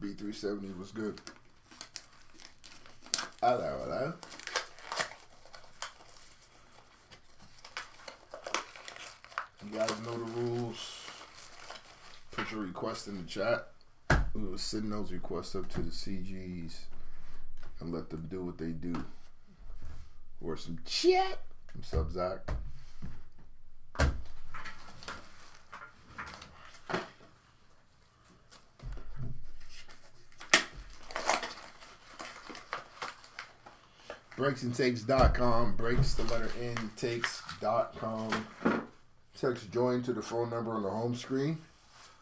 B370 was good. Hello. You guys know the rules. Put your request in the chat. We will send those requests up to the CGs and let them do what they do. Or some chat. What's up, Zach? breaksandtakes.com. Breaks the letter N, takes.com. Text join to the phone number on the home screen.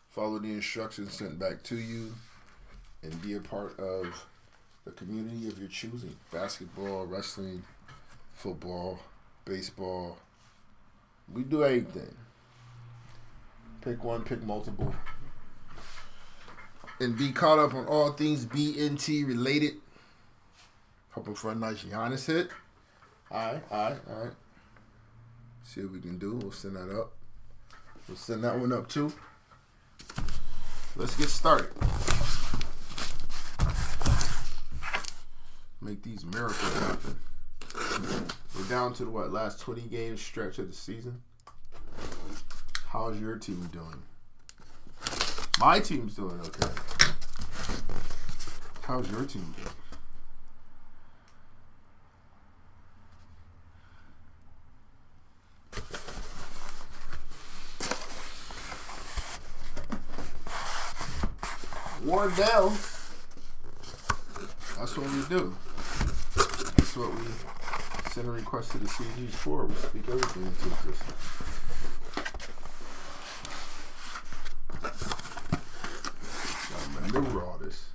Follow the instructions sent back to you and be a part of the community of your choosing. Basketball, wrestling, football, baseball. We do everything. Pick one, pick multiple. And be caught up on all things BNT related. Hoping for a nice Giannis hit. All right. See what we can do. We'll send that up. We'll send that one up too. Let's get started. Make these miracles happen. We're down to the last 20 game stretch of the season. How's your team doing? My team's doing okay. How's your team doing? Wardell. That's what we do. That's what we send a request to the CGs for. We speak everything into existence. Gotta maneuver all this.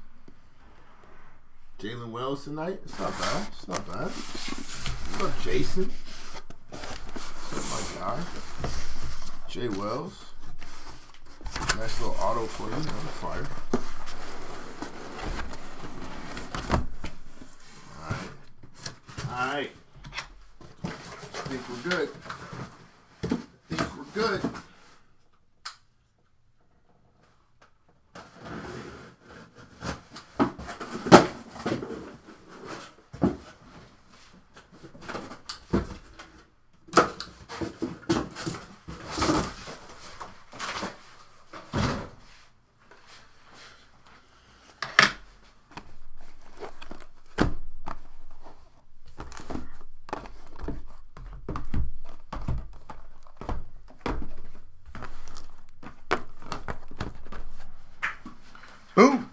Jalen Wells tonight. It's not bad. What's up, Jason? What's up, my guy? Jay Wells. Nice little auto for you on the fire. Alright. I think we're good. Boom!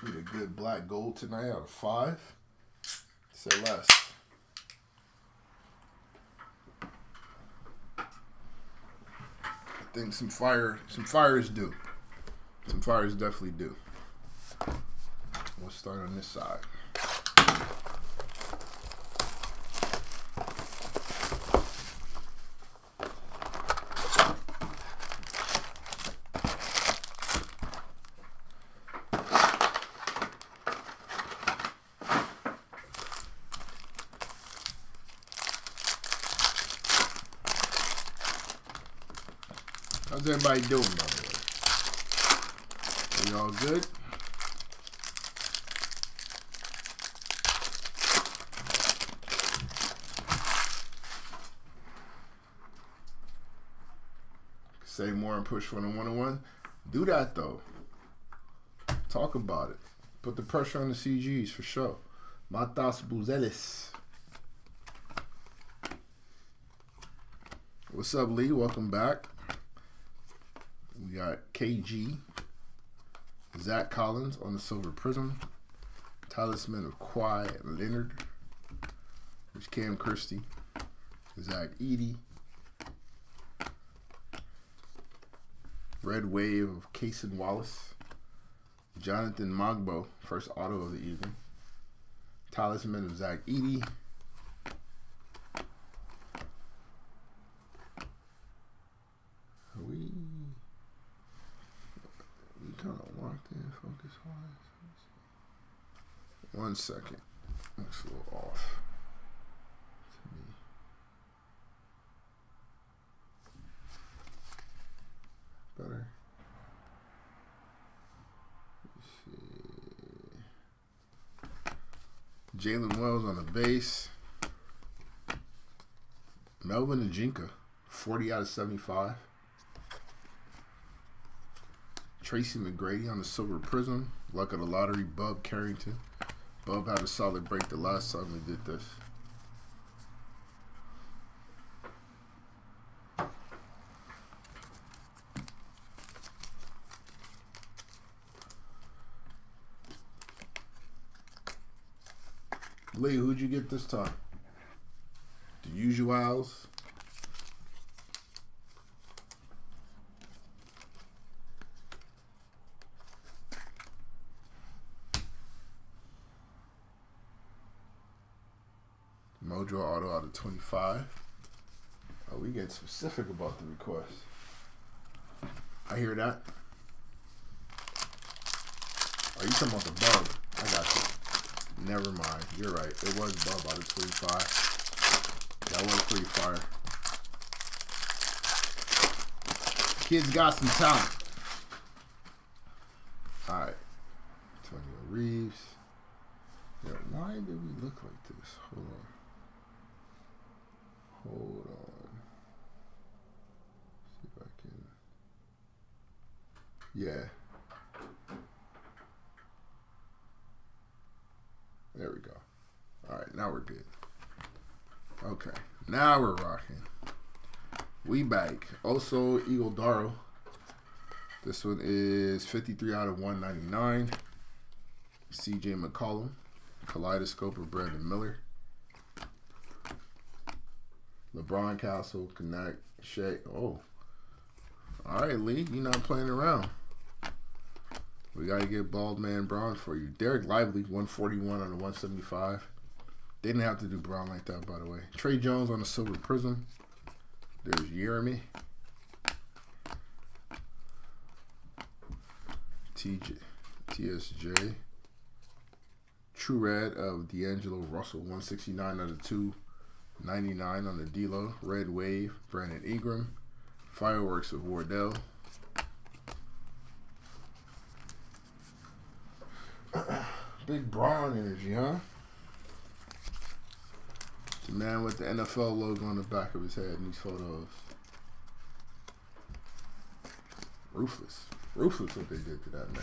Need a good black gold tonight out of 5. Say less. I think some fires do. Some fires definitely do. We'll start on this side. How's everybody doing, by the way? Are you all good? Say more and push for the 1-on-1. Do that, though. Talk about it. Put the pressure on the CGs, for sure. Matas Buzelis. What's up, Lee? Welcome back. We got KG, Zach Collins on the Silver Prism, Talisman of Kawhi Leonard, there's Cam Christie, Zach Edey, Red Wave of Cason Wallace, Jonathan Mogbo, first auto of the evening, Talisman of Zach Edey, we kind of locked in focus wise. 1 second. Looks a little off to me. Jalen Wells on the base. Melvin Ajinka, 40 out of 75. Tracy McGrady on the silver prism. Luck of the lottery, Bub Carrington. Bub had a solid break the last time we did this. Lee, who'd you get this time? The usuals. Mojo Auto out of 25. Oh, we get specific about the request. I hear that. Are you talking about the Bub? I got you. Never mind. You're right. It was Bub out of 25. That was pretty fire. Kids got some talent. Alright. Antonio Reeves. Yeah, why did we look like this? Hold on. Hold on. See if I can. Yeah. There we go. Alright, now we're good. Okay. Now we're rocking. We back. Also, Eagle Daro. This one is 53 out of 199. CJ McCollum. Kaleidoscope of Brandon Miller. LeBron Castle, Connect, Shea. Oh. Alright, Lee. You're not playing around. We got to get Bald Man Braun for you. Derek Lively, 141 on the 175. They didn't have to do Braun like that, by the way. Trey Jones on the silver prism. There's Jeremy. TSJ. True Red of D'Angelo Russell, 169 out of 299 on the D-Lo. Red Wave, Brandon Ingram. Fireworks of Wardell. Big Braun energy, huh? The man with the NFL logo on the back of his head in these photos. Ruthless. Ruthless what they did to that man.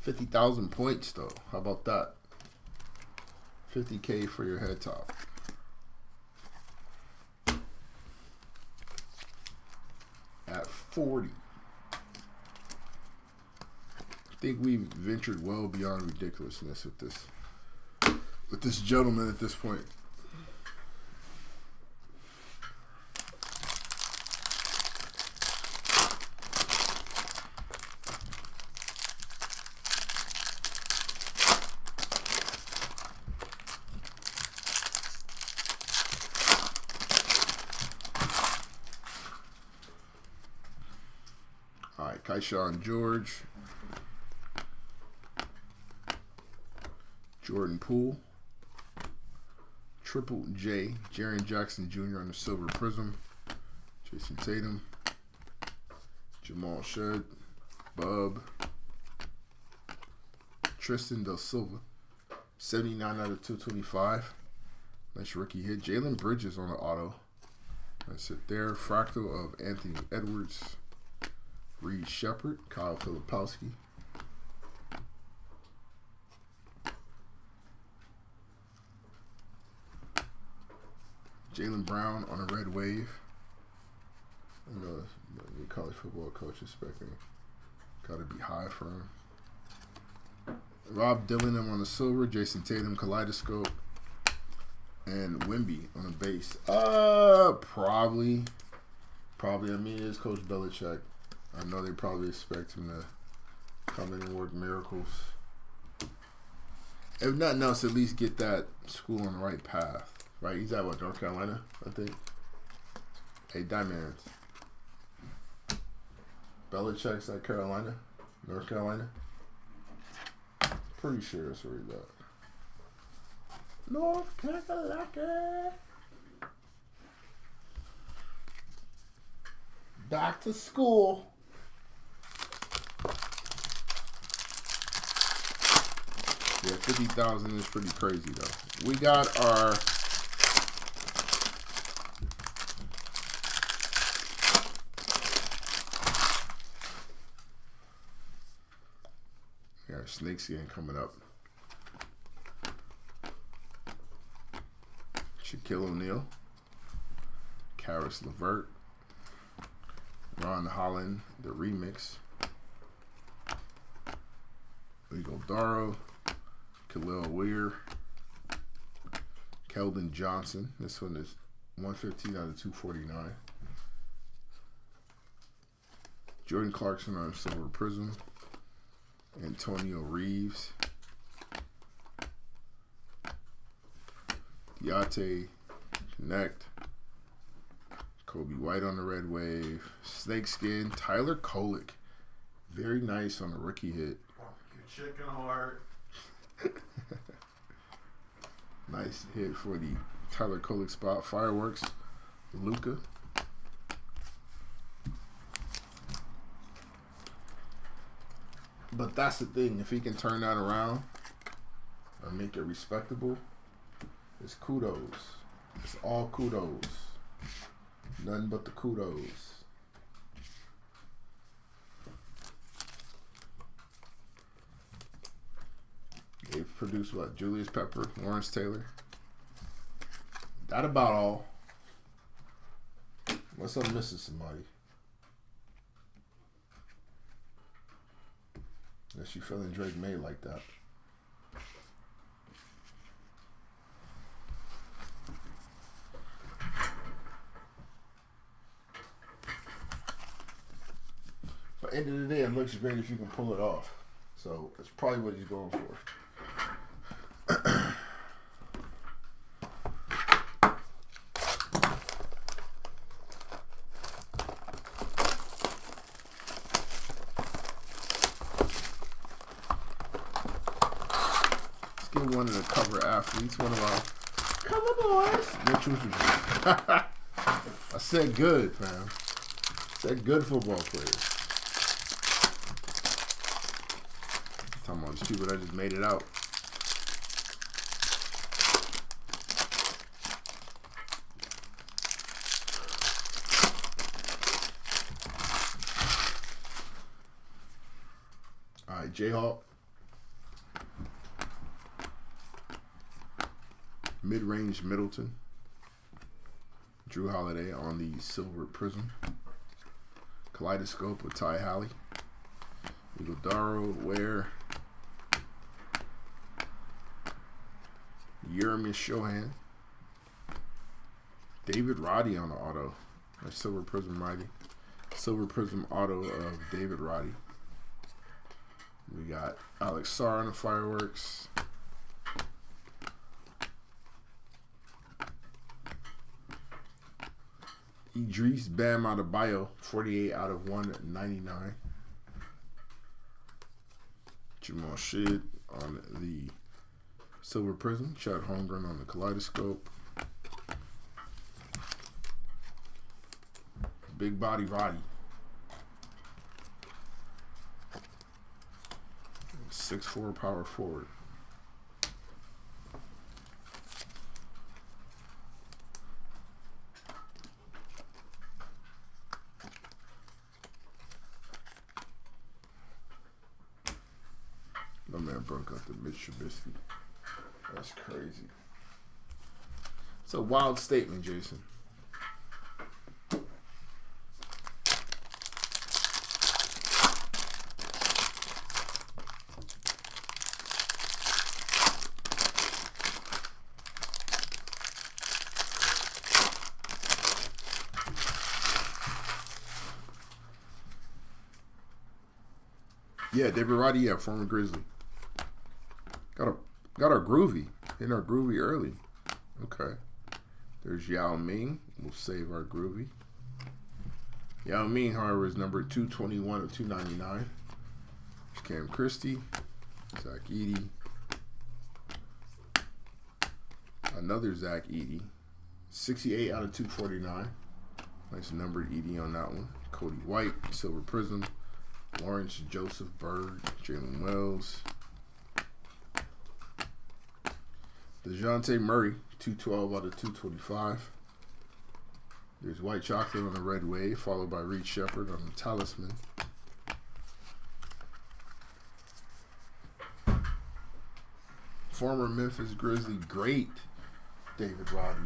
50,000 points, though. How about that? 50K for your head top. At 40. I think we've ventured well beyond ridiculousness with this gentleman at this point. All right, Kaishan George. Jordan Poole. Triple J. Jaren Jackson Jr. on the silver prism. Jason Tatum. Jamal Shed. Bub. Tristan Del Silva. 79 out of 225. Nice rookie hit. Jalen Bridges on the auto. That's it there. Fractal of Anthony Edwards. Reed Shepard. Kyle Filipowski. Jaylen Brown on a red wave. I know the college football coach is expecting. Got to be high for him. Rob Dillingham on the silver. Jason Tatum kaleidoscope. And Wemby on the base. Probably. I mean, it is Coach Belichick. I know they probably expect him to come in and work miracles. If nothing else, at least get that school on the right path. Right, he's at what, North Carolina, I think. Hey, Diamonds. Belichick's at Carolina, North Carolina. Pretty sure that's where he's at. North Carolina. Back to school. Yeah, 50,000 is pretty crazy though. We got our snake skin coming up. Shaquille O'Neal, Karis LeVert, Ron Holland, the remix. Legal Daro, Khalil Weir, Keldon Johnson. This one is 115 out of 249. Jordan Clarkson on Silver Prizm. Antonio Reeves. Diate Connect. Kobe White on the red wave. Snakeskin. Tyler Kolek. Very nice on the rookie hit. Your chicken heart. Nice hit for the Tyler Kolek spot. Fireworks. Luka. But that's the thing. If he can turn that around or make it respectable, it's kudos. It's all kudos. Nothing but the kudos. They've produced what? Julius Pepper, Lawrence Taylor. That about all. Unless I'm missing somebody. Unless you feeling Drake May like that. But end of the day, it looks great if you can pull it off. So that's probably what he's going for. One of the cover athletes, one of our cover boys. I said good, fam. I said good football players. I'm talking about these people that just made it out. All right, Jayhawk. Mid-range Middleton. Drew Holiday on the Silver Prizm. Kaleidoscope with Ty Halley. Iguodaro, Ware. Jeremy Shohan. David Roddy on the auto. That's Silver Prizm Mighty. Silver Prizm auto of David Roddy. We got Alex Sarr on the Fireworks. Idris Bam Adebayo, 48 out of 199. Jamal Shead on the Silver Prizm. Chad Holmgren on the Kaleidoscope. Big Body Roddy. 6'4" power forward. My man broke out the Mitch Trubisky. That's crazy. It's a wild statement, Jason. Yeah, David Roddy, yeah, former Grizzly. Got our groovy. In our groovy early. Okay. There's Yao Ming. We'll save our groovy. Yao Ming, however, is number 221 of 299. There's Cam Christie. Zach Edey. Another Zach Edey. 68 out of 249. Nice numbered Edey on that one. Cody White, Silver Prizm. Lawrence Joseph Bird, Jalen Wells. DeJounte Murray, 212 out of 225. There's White Chocolate on the Red Wave, followed by Reed Shepherd on the Talisman. Former Memphis Grizzly great David Roddy.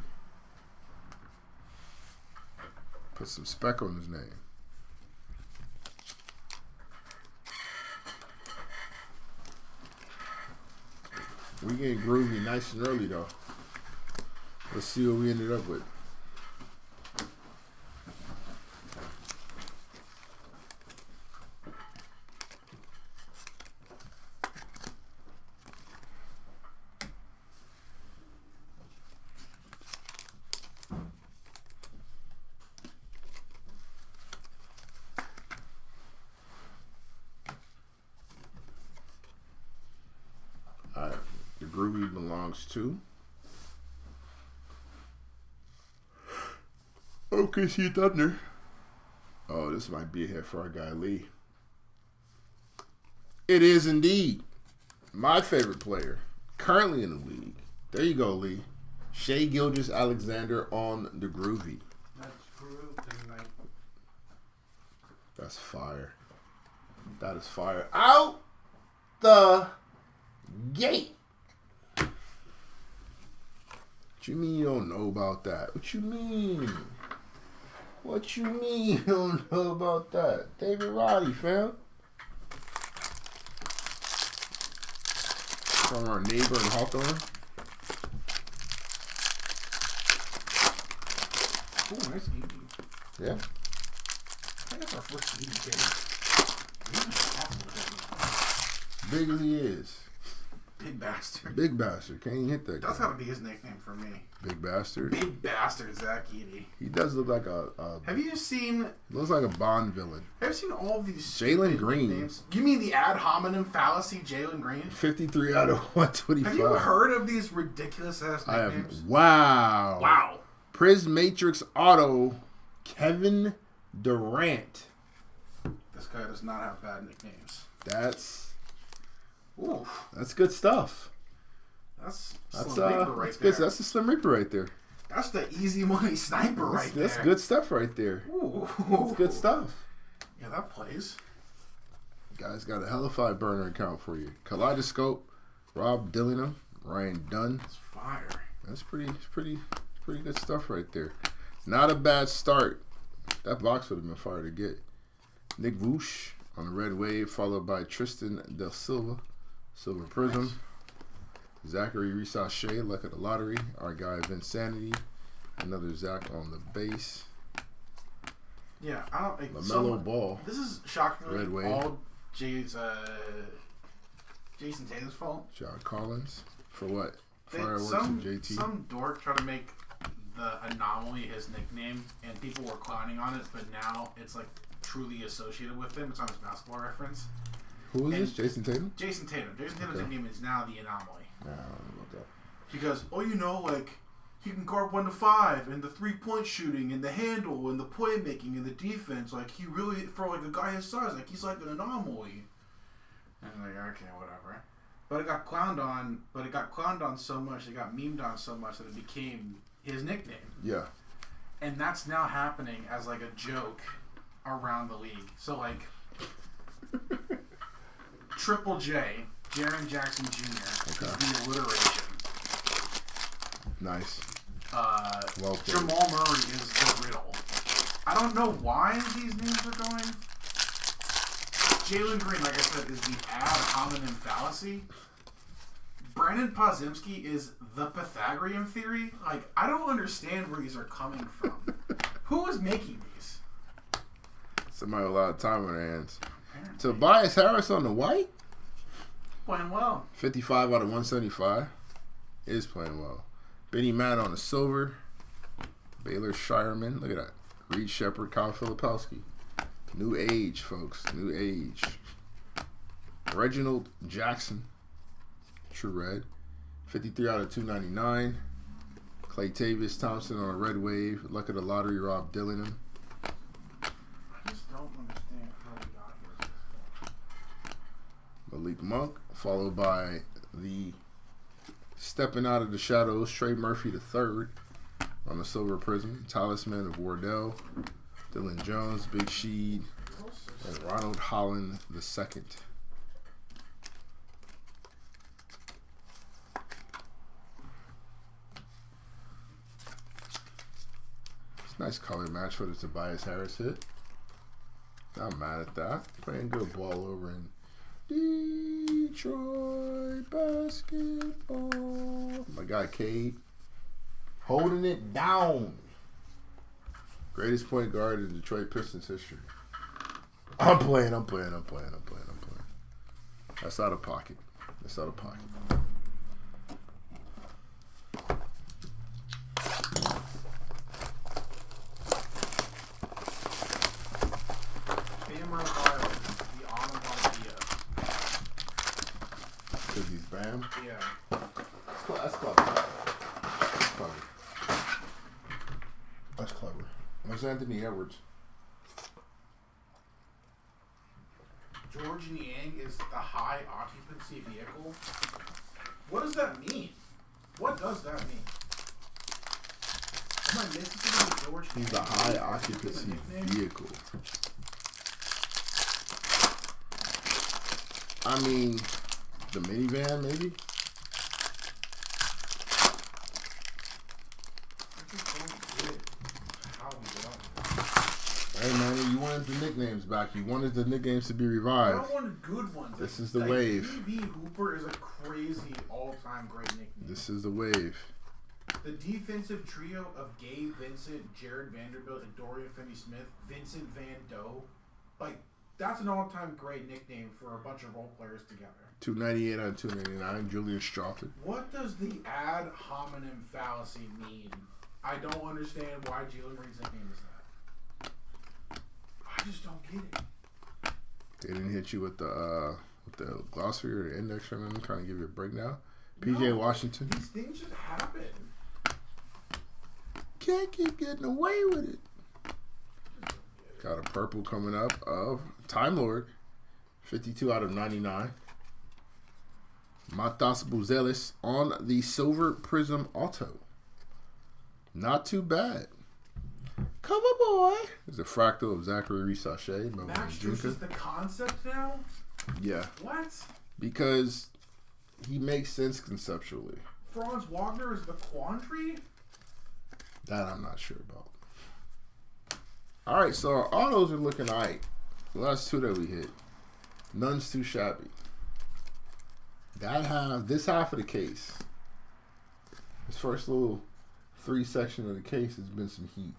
Put some spec on his name. We getting groovy nice and early though. Let's see what we ended up with. Alright, the groovy belongs to OKC Thunder. Oh, this might be a hit for our guy Lee. It is indeed my favorite player currently in the league. There you go, Lee. Shai Gilgeous-Alexander on the groovy. That's groovy. That's fire. That is fire. Out the gate. What you mean you don't know about that? What you mean? What you mean you don't know about that? David Roddy, fam. From our neighbor in Hawthorne. Oh, nice ED. Yeah. I think that's our first ED. Big as he is. Big bastard. Big bastard. Can't even hit that That's guy. gotta be his nickname for me. Big bastard. Big bastard, Zach Edey. He does look like a Have you seen? looks like a Bond villain. Have you seen all of these? Jalen stupid Green. nicknames? You mean the ad hominem fallacy, Jalen Green? 53 out of 125. Have you heard of these ridiculous ass I have. nicknames? Wow. Wow. Prizm Matrix Auto, Kevin Durant. This guy does not have bad nicknames. That's Oof. good stuff. That's That's Slim Reaper right that's there. good. That's the Slim Reaper right there. That's the easy money sniper That's, right there. that's good stuff right there. Ooh. That's good stuff. Yeah, that plays. Guys got a Hellify burner account for you. Kaleidoscope, Rob Dillingham, Ryan Dunn. That's fire. That's pretty good stuff right there. Not a bad start. That box would have been fire to get. Nick Vooch on the Red Wave, followed by Tristan Del Silva, Silver Prism. Nice. Zachary Risache, luck of the lottery. Our guy Vince Sanity. Another Zach on the base. Yeah, I don't think LaMelo Ball. This is shockingly Red Wave. all Jason Tatum's fault. John Collins. For what? They- Fireworks and JT. Some dork tried to make the anomaly his nickname, and people were clowning on it, but now it's like truly associated with him. It's on his basketball reference. Who is and- this? Jason Tatum? Jason Tatum. Jason Tatum's Okay. nickname is now the anomaly. Nah, I don't know about that. Because, like, he can guard 1 to 5, and the 3-point shooting, and the handle, and the playmaking, and the defense. Like, he really, for like a guy his size, like he's like an anomaly. And I'm like, okay, whatever. But it got clowned on. So much. It got memed on so much that it became his nickname. Yeah. And that's now happening as like a joke around the league. So like, Triple J, Jaren Jackson Jr. is the alliteration. Nice. Well played. Jamal Murray is the riddle. I don't know why these names are going. Jalen Green, like I said, is the ad hominem fallacy. Brandon Pozimski is the Pythagorean theory. Like, I don't understand where these are coming from. Who is making these? Somebody with a lot of time on their hands. Apparently. Tobias Harris on the white. Playing well. 55 out of 175. Is playing well. Benny Matt on the silver. Baylor Shireman. Look at that. Reed Shepherd, Kyle Filipowski. New age, folks. New age. Reginald Jackson. True red. 53 out of 299. Clay Tavis Thompson on a red wave. Luck of the lottery, Rob Dillingham. I just don't understand how we got here. Malik Monk, followed by the Stepping out of the shadows, Trey Murphy III on the silver prism. Talisman of Wardell, Dylan Jones, Big Sheed, and Ronald Holland II. It's a nice color match for the Tobias Harris hit. Not mad at that. Playing good ball over in Detroit basketball. My guy Cade holding it down. Greatest point guard in Detroit Pistons history. I'm playing. That's out of pocket. Because he's Bam? Yeah. That's clever. That's clever. What's Anthony Edwards? George Niang is the high occupancy vehicle. What does that mean? What does that mean? Am I missing something with George Niang? He's the high occupancy vehicle. I mean, the minivan, maybe? Hey man, you wanted the nicknames back. You wanted the nicknames to be revived. I wanted good ones. This is the wave. DB Hooper is a crazy all-time great nickname. This is the wave. The defensive trio of Gabe Vincent, Jared Vanderbilt, and Dorian Finney-Smith, Vincent Van Doe, like that's an all-time great nickname for a bunch of role players together. 298 out of 299. Julian Strawther. What does the ad hominem fallacy mean? I don't understand why Jalen Reed's nickname is that. I just don't get it. They didn't hit you with the glossary or the index or anything, trying to give you a break now. PJ Washington. These things just happen. Can't keep getting away with it. Got a purple coming up of Time Lord. 52 out of 99. Matas Buzelis on the silver prism auto. Not too bad. Cover boy. There's a fractal of Zachary Reese-Sachet. Max Strus is the concept now? Yeah. What? Because he makes sense conceptually. Franz Wagner is the quandary? That I'm not sure about. Alright, so our autos are looking alright. The last two that we hit. None's too shabby. This half of the case. This first little 3 section of the case has been some heat.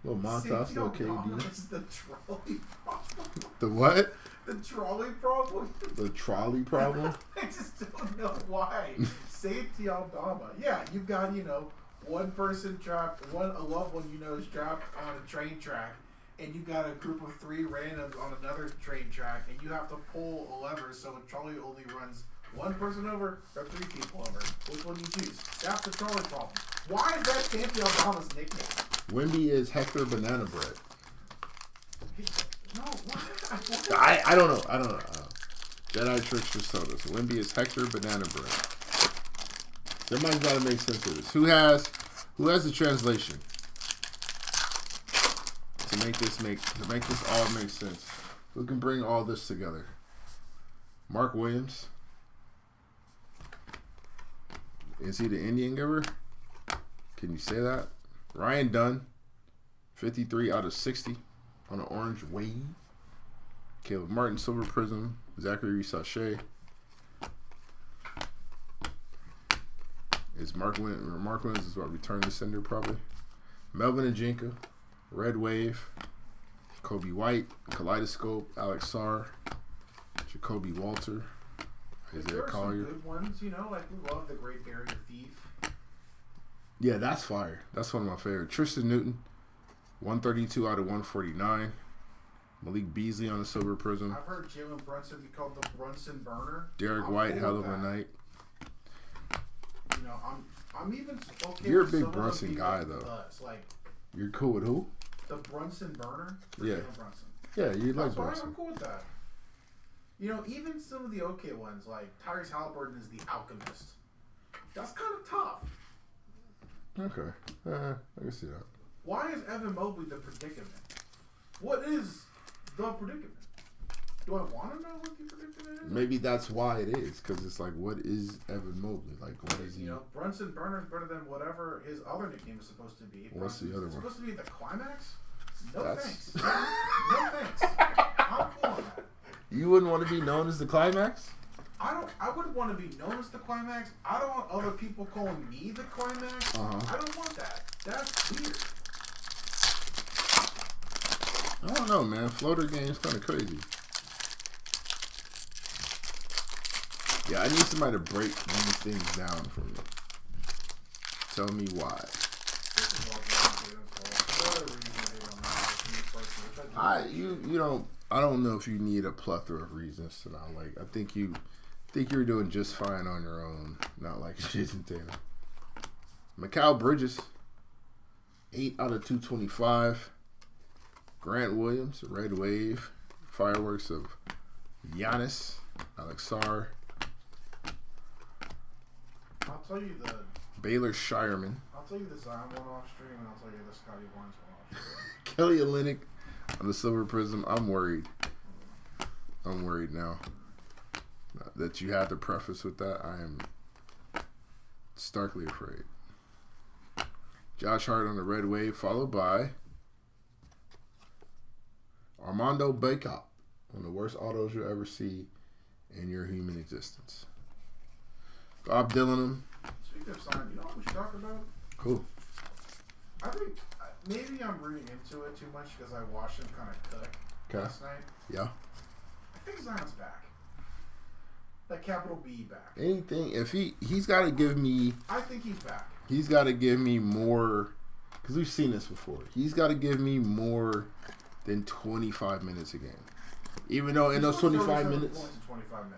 Little Montas, little KD. Is the trolley problem. The what? The trolley problem. The trolley problem? I just don't know why. Safety Aldama. Yeah, you've got, one person trapped, a loved one is trapped on a train track, and you've got a group of 3 randoms on another train track, and you have to pull a lever so a trolley only runs one person over or 3 people over. Which one do you choose? That's the trolley problem. Why is that Safety Aldama's nickname? Wimby is Hector Banana Bread. No, what? I don't know. Jedi Tricks just told us. Wimby is Hector Banana Bread. Somebody's got to make sense of this. Who has the translation to make this all make sense? Who can bring all this together? Mark Williams. Is he the Indian giver? Can you say that? Ryan Dunn, 53 out of 60 on an orange wave. Caleb Martin, silver prism. Zachary Reese-Sachet. Is Mark Williams is what return to sender probably. Melvin Ajinka, red wave. Kobe White, kaleidoscope. Alex Sarr, Jacoby Walter. Isaiah Collier. Good ones, we love the Great Barrier Thief. Yeah, that's fire. That's one of my favorites. Tristan Newton, 132 out of 149. Malik Beasley on the silver prism. I've heard Jalen Brunson be called the Brunson burner. Derek White, hell of a night. I'm even okay. You're a big Brunson guy, though. You're cool with who? The Brunson burner. Yeah. Jalen Brunson. Yeah, you like Brunson. I'm cool with that. Even some of the okay ones, like Tyrese Halliburton is the alchemist. That's kind of tough. Okay. I can see that. Why is Evan Mobley the predicament? What is the predicament? Do I want to know what the predicament is? Maybe that's why it is, because it's like, what is Evan Mobley? Like, what is he? You know, Brunson Burner's better than whatever his other nickname is supposed to be. What's the other one? Supposed to be the Climax? No That's... thanks. No thanks. I'm cool on that. You wouldn't want to be known as the Climax? I wouldn't want to be known as the Climax. I don't want other people calling me the Climax. I don't want that. That's weird. I don't know, man. Floater game's kind of crazy. Yeah, I need somebody to break these things down for me. Tell me why. I don't know if you need a plethora of reasons to not like. I think you're doing just fine on your own, not like Jason Tatum. Mikal Bridges, 8 out of 225. Grant Williams, Red Wave, fireworks of Giannis, Alexar. I'll tell you the Baylor Shireman. I'll tell you the Zion one off stream, and I'll tell you the Scotty Barnes one off stream. Kelly Olynyk on the Silver Prizm. I'm worried. I'm worried now that you had to preface with that. I am starkly afraid. Josh Hart on the Red Wave, followed by Armando Bacot on the worst autos you'll ever see in your human existence. Bob Dylan. Speaking of sign, you know what we should talk about? Cool. I think maybe I'm reading into it too much because I watched him kind of cook last night. Yeah. I think Zion's back. Like capital B back. Anything if he's got to give me. I think he's back. He's got to give me more, because we've seen this before. He's got to give me more than 25 minutes a game. Even though in those 25 minutes,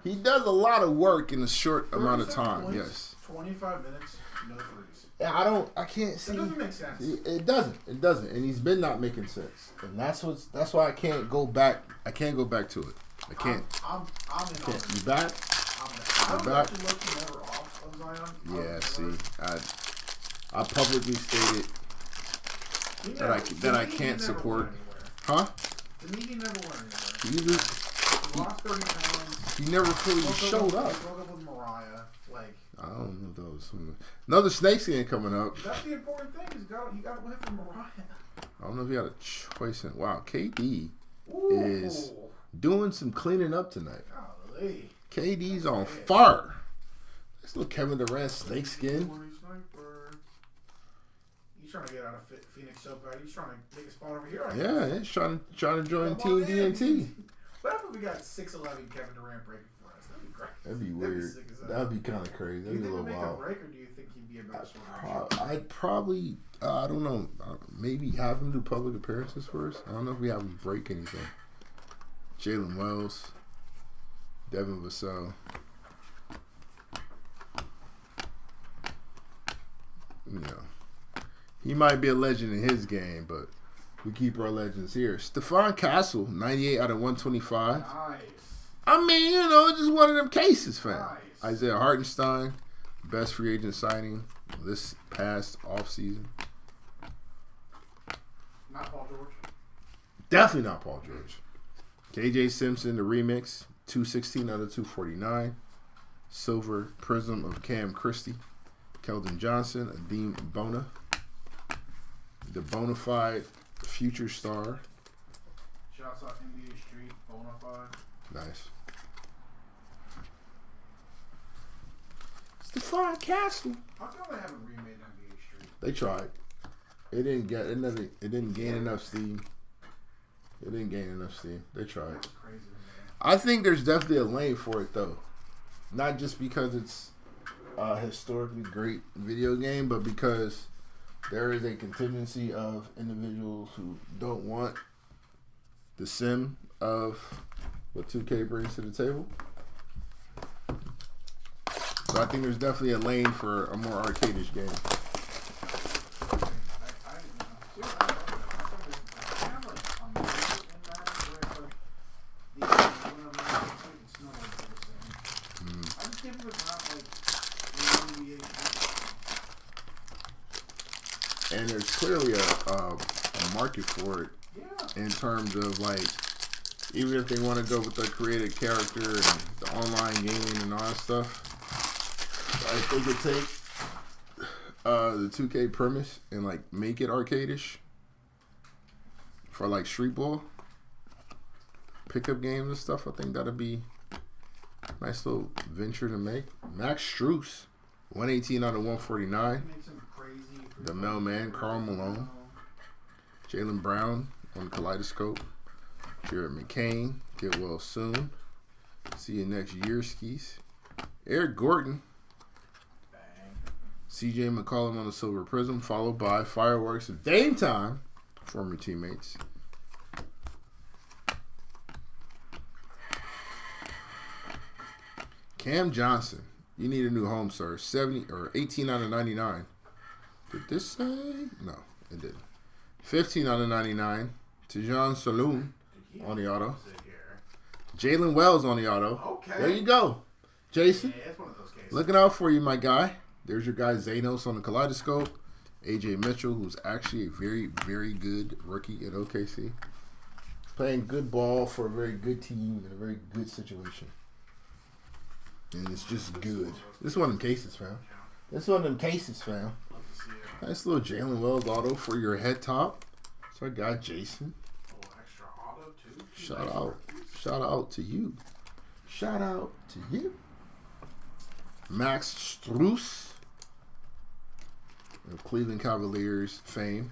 he does a lot of work in a short amount of time. Points, yes. 25 minutes, no threes. Yeah, I can't see. It doesn't make sense. It doesn't, and he's been not making sense, and that's why I can't go back. I can't go back to it. I can't. I'm in. Can't. You back? I'm back. I'm actually never off of Zion. Yeah. See, I publicly stated that I can't support. Huh? To me, he never went anywhere. He lost 30 pounds. He never fully showed up. He broke up with Mariah. Like, I don't know those. Another snakeskin coming up. That's the important thing. He got to win from Mariah. I don't know if he had a choice in. Wow, KD is doing some cleaning up tonight. Golly. KD's on fire. This little Kevin Durant snakeskin. He's trying to get out of Phoenix so bad. He's trying to make a spot over here. Yeah, he's trying to join Team DNT. What if we got 6'11" Kevin Durant breaking for us? That'd be great. That'd be weird. That'd be kind of crazy. That'd do you be a think little he'll wild. make a break, or do you think he'd be a better scorer? I'd probably, I don't know, maybe have him do public appearances first. I don't know if we have him break anything. Jalen Wells, Devin Vassell. You know, he might be a legend in his game, but we keep our legends here. Stephon Castle, 98 out of 125. Nice. I mean, you know, just one of them cases, fam. Nice. Isaiah Hartenstein, best free agent signing this past offseason. Not Paul George. Definitely not Paul George. KJ Simpson, the remix, 216 out of 249. Silver Prism of Cam Christie. Keldon Johnson, Adeem Bona. The bona fide future star. Shouts out NBA Street, bona fide. Nice. Stephon Castle. How come they haven't remade NBA Street? They tried. It didn't gain enough steam. It didn't gain enough steam. They tried. That's crazy, man. I think there's definitely a lane for it though. Not just because it's a historically great video game, but because there is a contingency of individuals who don't want the sim of what 2K brings to the table. So I think there's definitely a lane for a more arcadish game. And there's clearly a market for it. Yeah. In terms of like, even if they want to go with the created character and the online gaming and all that stuff, I think it take the 2K premise and like make it arcade-ish for like street ball, pickup games and stuff. I think that'd be a nice little venture to make. Max Strus, 118 out of 149. The mailman, Karl Malone. Jaylen Brown on the Kaleidoscope. Jared McCain, get well soon. See you next year, skis. Eric Gordon. CJ McCollum on the Silver Prizm, followed by Fireworks of Dame Time, former teammates. Cam Johnson, you need a new home, sir. 18 out of 99. Did this say? No, it didn't. 15 out of 99. Tijan Saloon on the auto. Jalen Wells on the auto. Okay. There you go. Jason, Yeah, it's one of those cases. looking out for you, my guy. There's your guy Zanos on the Kaleidoscope. AJ Mitchell, who's actually a very, very good rookie at OKC. Playing good ball for a very good team in a very good situation. And it's just good. This is one of them cases, fam. This is one of them cases, fam. Nice little Jalen Wells auto for your head top. So I got Jason. Oh, extra auto too. Shout out. Shout out to you. Shout out to you. Max Strus of Cleveland Cavaliers fame.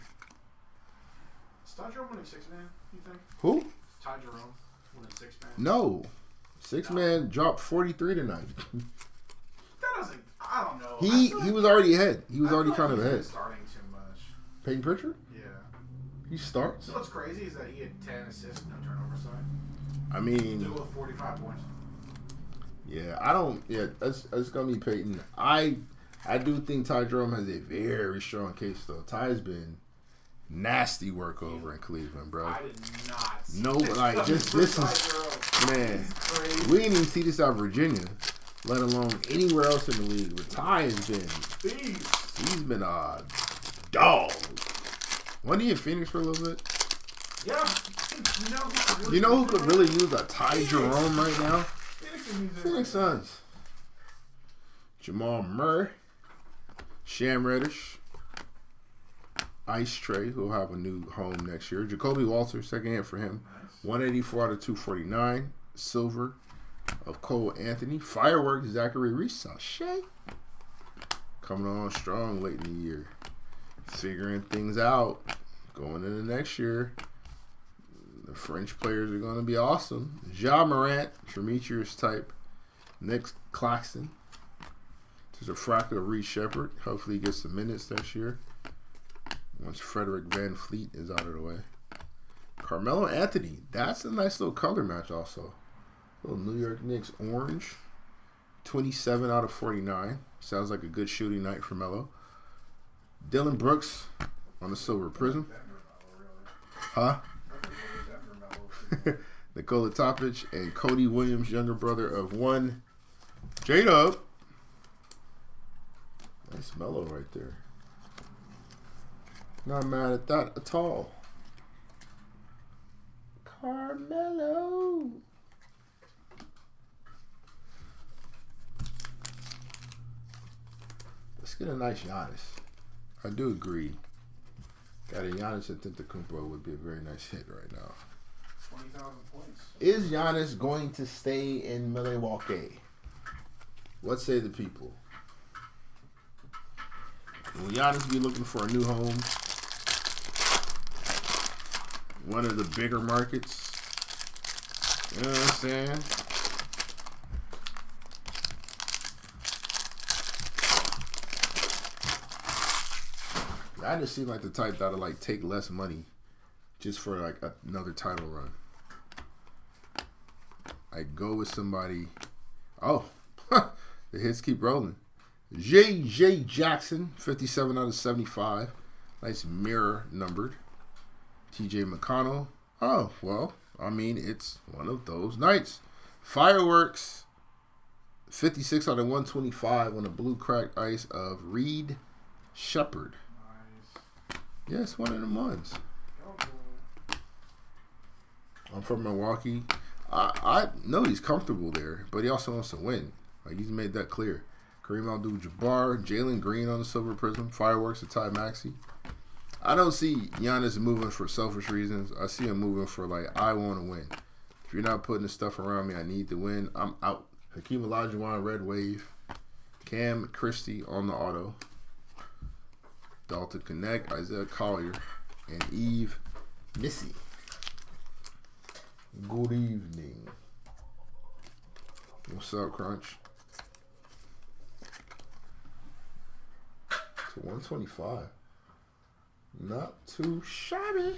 Is Ty Jerome winning 6-man, you think? Who? Ty Jerome winning 6-man? No. 6-man dropped 43 tonight. That doesn't, I don't know. He was already ahead. He was already kind of he's ahead. starting too much. Peyton Pritchard? Yeah. He starts? So what's crazy is that he had 10 assists, no turnover side. I mean, Still with 45 points. yeah, I don't. Yeah, that's gonna be Peyton. I do think Ty Jerome has a very strong case though. Ty's been nasty work over in Cleveland, bro. I did not see No, this like coming this from is Ty Jerome. man. He's crazy. We didn't even see this out of Virginia, let alone anywhere else in the league. But Ty has been. Beast. He's been a dog. Wasn't he in Phoenix for a little bit? Yeah. You know who could really use a Ty Jerome right now? Phoenix Suns. Jamal Murray. Sham Reddish. Ice Tray, who'll have a new home next year. Jacoby Walter, second hand for him. 184 out of 249. Silver of Cole Anthony. Fireworks, Zachary Reese. Shay. Coming on strong late in the year. Figuring things out. Going into next year. The French players are going to be awesome. Ja Morant, Demetrius type. Nick Claxton. There's a fractal of Reed Shepard. Hopefully he gets some minutes next year. Once Frederick Van Fleet is out of the way. Carmelo Anthony. That's a nice little color match also. Little New York Knicks orange. 27 out of 49. Sounds like a good shooting night for Melo. Dylan Brooks on the Silver Prizm. Huh? Nikola Topic and Cody Williams, younger brother of one. J-Dub. Nice Melo right there. Not mad at that at all. Carmelo. Let's get a nice Giannis. I do agree. Got a Giannis Antetokounmpo would be a very nice hit right now. 20,000 points. Is Giannis going to stay in Milwaukee? What say the people? Will Giannis be looking for a new home? One of the bigger markets? You know what I'm saying? Giannis seems like the type that'll like take less money just for like another title run. I go with somebody. Oh, the hits keep rolling. J.J. Jackson, 57 out of 75. Nice mirror numbered. T.J. McConnell. Oh, well, I mean, it's one of those nights. Fireworks, 56 out of 125 on the blue cracked ice of Reed Shepard. Nice. Yeah, it's one of them ones. I'm from Milwaukee. I know he's comfortable there, but he also wants to win. Like, he's made that clear. Kareem Abdul-Jabbar, Jalen Green on the Silver Prizm, Fireworks to Ty Maxey. I don't see Giannis moving for selfish reasons. I see him moving for, like, I want to win. If you're not putting the stuff around me, I need to win. I'm out. Hakeem Olajuwon, Red Wave. Cam Christie on the auto. Dalton Connect, Isaiah Collier, and Eve Missy. Good evening. What's up, Crunch? To 125. Not too shabby.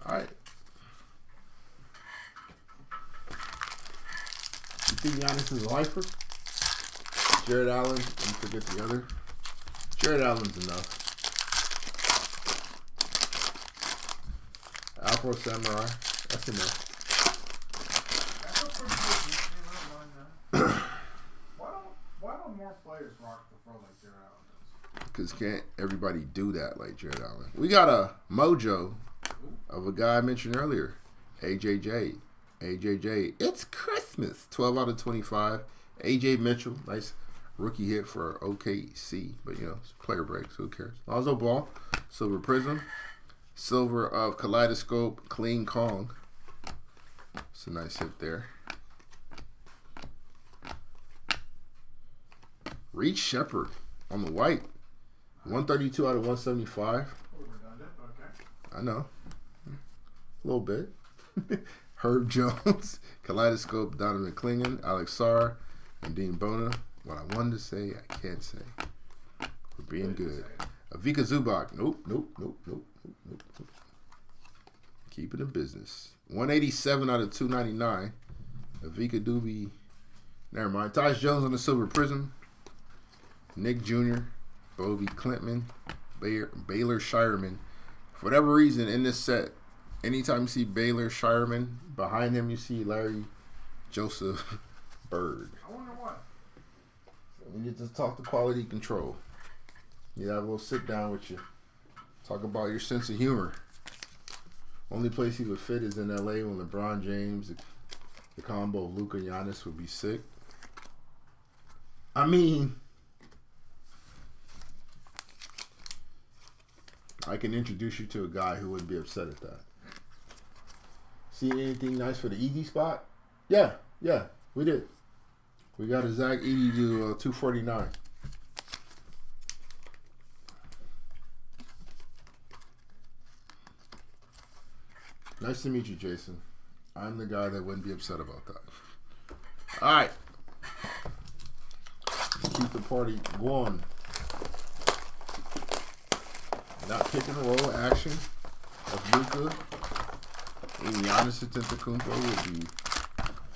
All right. You think Giannis is a lifer? Jared Allen, and forget the other. Jared Allen's enough. Afro Samurai, that's enough. That's a pretty good name. Why don't more players rock the fro like Jared Allen does? Because can't everybody do that like Jared Allen? We got a mojo of a guy I mentioned earlier, AJJ. AJJ, it's Christmas. 12 out of 25. AJ Mitchell, nice rookie hit for OKC. But, you know, it's player breaks. Who cares? Lonzo Ball, Silver Prizm. Silver of Kaleidoscope, Clean Kong. It's a nice hit there. Reed Shepard on the white. 132 out of 175. Redundant, okay. I know. A little bit. Herb Jones, Kaleidoscope, Donovan Clingan, Alex Sarr, and Dean Bona. What I wanted to say, I can't say. We're being good. Avika Zubac. Nope. Keep it in business. 187 out of 299. Avika Doobie. Never mind. Taj Jones on the Silver Prizm. Nick Jr., Bobby Clintman, Baylor Shireman. For whatever reason, in this set, anytime you see Baylor Shireman, behind him you see Larry Joseph Bird. I wonder why. So we get to talk to quality control. You have a little sit down with you. Talk about your sense of humor. Only place he would fit is in LA when LeBron James, the combo of Luka and Giannis would be sick. I mean, I can introduce you to a guy who wouldn't be upset at that. See anything nice for the Easy spot? Yeah, we did. We got a Zach Edey to 249. Nice to meet you, Jason. I'm the guy that wouldn't be upset about that. All right. Let's keep the party going. Not pick and roll action of Luka and Giannis Antetokounmpo will be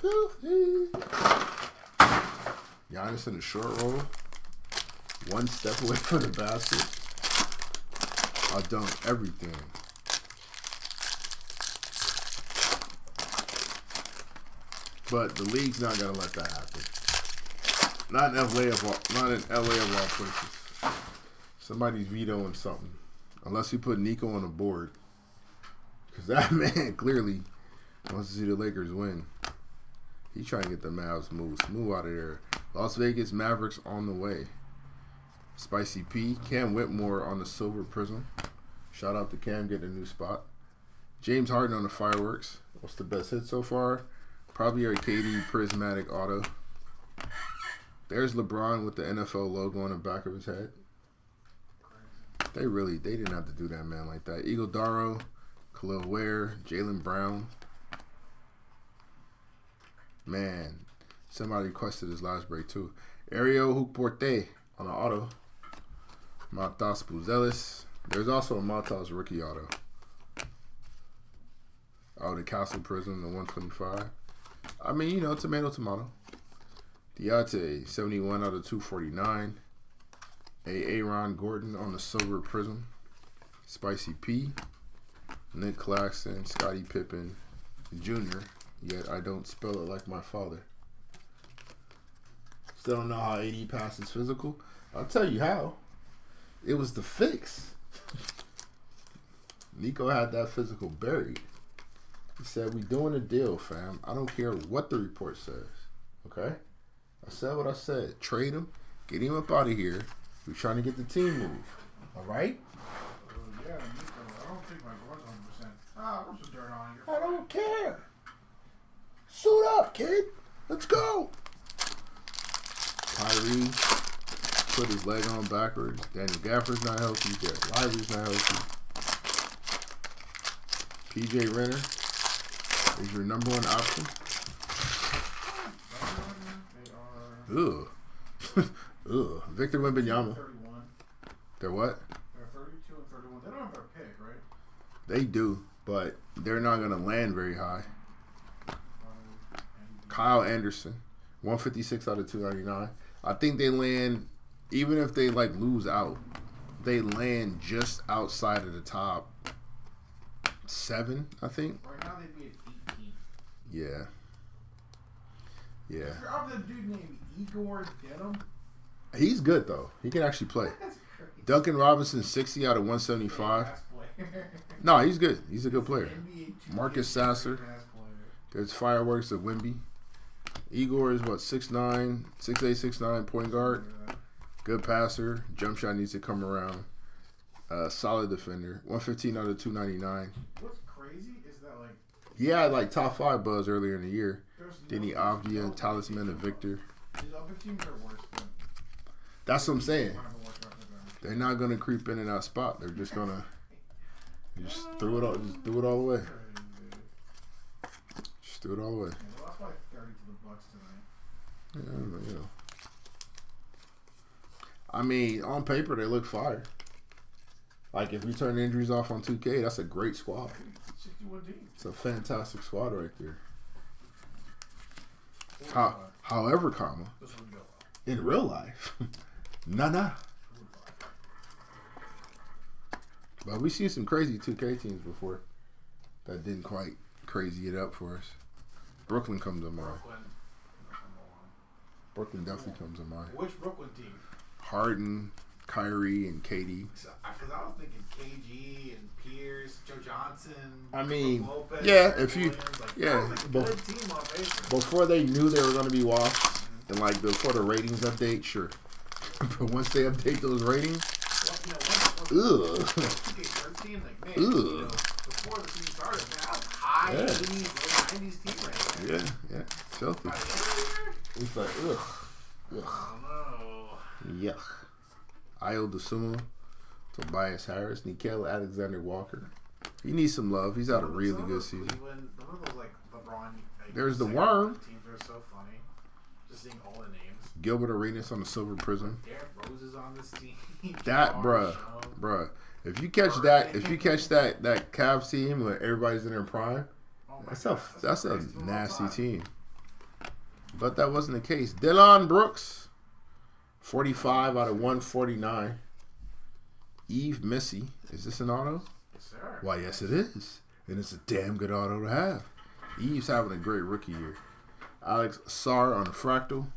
filthy. Giannis in a short roll, one step away from the basket. I'll dunk everything. But the league's not gonna let that happen. Not in LA of all places. Somebody's vetoing something. Unless we put Nico on the board. Because that man clearly wants to see the Lakers win. He's trying to get the Mavs moved. Move out of there. Las Vegas Mavericks on the way. Spicy P. Cam Whitmore on the Silver Prizm. Shout out to Cam getting a new spot. James Harden on the Fireworks. What's the best hit so far? Probably our KD Prismatic Auto. There's LeBron with the NFL logo on the back of his head. They didn't have to do that man like that. Eagle Darrow, Khalil Ware, Jaylen Brown. Man, somebody requested his last break too. Ariel Hukporte on the auto. Matas Puzelis. There's also a Matas rookie auto. Oh, the Castle Prizm, the 125. I mean, you know, tomato. Diate, 71 out of 249. Aaron Gordon on the silver prism. Spicy P. Nick Claxton, Scottie Pippen Jr. Yet I don't spell it like my father. Still don't know how AD passes physical. I'll tell you how. It was the fix. Nico had that physical buried. He said, we doing a deal, fam. I don't care what the report says. Okay? I said what I said. Trade him. Get him up out of here. We're trying to get the team moved. All right? Yeah, Nico. I don't think my board's 100%. What's the dirt on here? I don't care. Suit up, kid. Let's go. Kyrie put his leg on backwards. Daniel Gafford's not healthy. Derek Lively's not healthy. PJ Renner is your number one option. Ugh. Ugh. Victor Wembanyama. 31. They're what? They're 32 and 31. They don't have a pick, right? They do, but they're not going to land very high. Kyle Anderson, 156 out of 299. I think they land, even if they like lose out, they land just outside of the top 7, I think. Right now they'd be at 18. Yeah. Yeah. If you're up to the dude named Igor Denham. He's good though. He can actually play. That's crazy. Duncan Robinson, 60 out of 175. No, he's good. He's a good player. Marcus Sasser. There's fireworks of Wemby. Igor is what, 6'9", 6'8", 6'9", point guard. Good passer. Jump shot needs to come around. Solid defender. 115 out of 299. What's crazy is that like He had like top 5 buzz earlier in the year. Denny no Avdia, Talisman, and Victor. These other teams are worse than. That's what I'm saying. They're not gonna creep in that spot. They're just gonna just throw it all the way. Just do it all the way. Yeah, well, that's like 30 to the Bucks tonight. Yeah, you know. I mean, on paper they look fire. Like if we turn injuries off on 2K, that's a great squad. 61 teams. It's a fantastic squad right there. However, comma, This would go well. in real life, nah. But we seen some crazy 2K teams before that didn't quite crazy it up for us. Brooklyn comes to mind. Brooklyn definitely comes to mind. Which Brooklyn team? Harden, Kyrie, and KD. Because I was thinking KG and Pierce, Joe Johnson. I mean, Lopez, yeah, Williams, if you, like, yeah, that was a good team on paper. before they knew they were going to be washed, and like before the ratings update, sure. But once they update those ratings, Well, once 2K13, like, man, before the season started, man, that was high 80s, low 90s team right there. yeah, filthy. It's like, I don't know. yuck. Ayo Dosunmu, Tobias Harris, Nickeil Alexander-Walker. He needs some love. He's had a really good season. Cleveland, some of those, like, LeBron, like, There's the second worm. Teams are so funny. Just seeing all the names. Gilbert Arenas on the silver prism. Derrick Rose is on this team. That, bruh. If you catch that Cavs team where everybody's in their prime, that's a nasty team. But that wasn't the case. Dillon Brooks, 45 out of 149. Eve Missy, is this an auto? Yes, sir. Why, yes, it is. And it's a damn good auto to have. Eve's having a great rookie year. Alex Sarr on the fractal.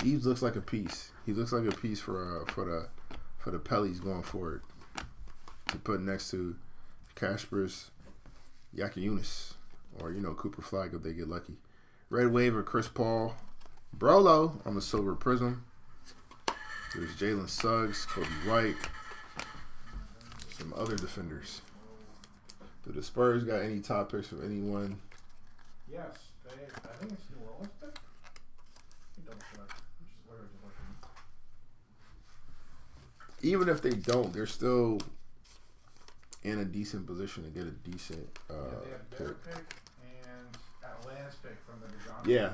Eves looks like a piece. He looks like a piece for the Pellies going forward. To put next to Kasper's Yakiunis or Cooper Flag if they get lucky. Red Wave of Chris Paul. Brolo on the silver prism. There's Jalen Suggs, Kobe White, some other defenders. Do the Spurs got any top picks from anyone? Yes, I think it's New Orleans pick. Double check. Where is it looking? Even if they don't, they're still in a decent position to get a decent They have their pick. pick and Atlanta's pick from the DeJounte. Yeah,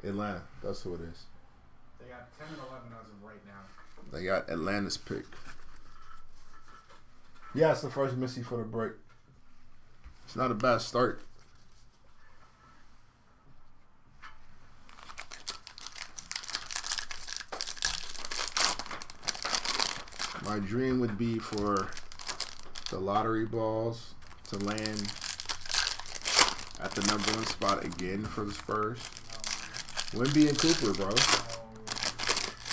Atlanta. That's who it is. They got 10 and 11 as of right now. They got Atlanta's pick. Yeah, it's the first Missy for the break. It's not a bad start. My dream would be for the lottery balls to land at the #1 spot again for the Spurs. Wemby and Cooper, bro.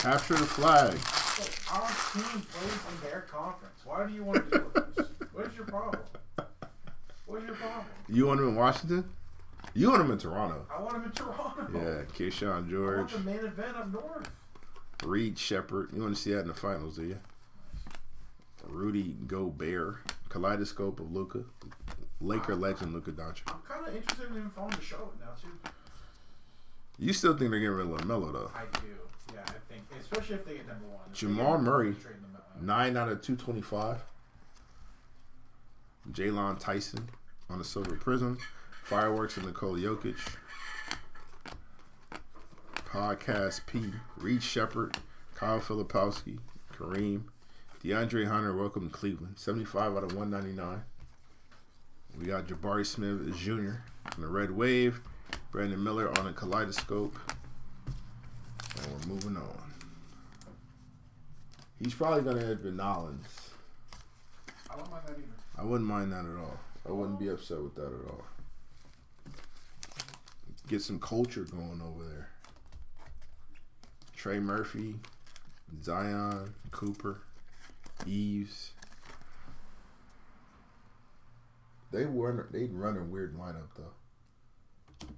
Capture the flag. Look, our team plays in their conference. Why do you want to do this? What is your problem? What's your problem? You want him in Washington? You want him in Toronto? I want him in Toronto. Yeah, Keyshawn George. I want the main event up north. Reed Shepard. You want to see that in the finals, do you? Rudy Gobert. Kaleidoscope of Luka. Laker legend Luka Doncic. I'm kind of interested in him following the show now, too. You still think they're getting rid of LaMelo, though? I do. Yeah, I think. Especially if they get #1. Jamal Murray. 9 out of 225. Jalen Tyson on the silver prism. Fireworks and Nikola Jokic. Podcast P. Reed Shepard. Kyle Filipowski. Kareem. DeAndre Hunter. Welcome to Cleveland. 75 out of 199. We got Jabari Smith Jr. on the Red Wave. Brandon Miller on a Kaleidoscope. And we're moving on. He's probably going to end up in Nolans. I don't mind that either. I wouldn't mind that at all. I wouldn't be upset with that at all. Get some culture going over there. Trey Murphy, Zion, Cooper, Eves. They'd run a weird lineup though.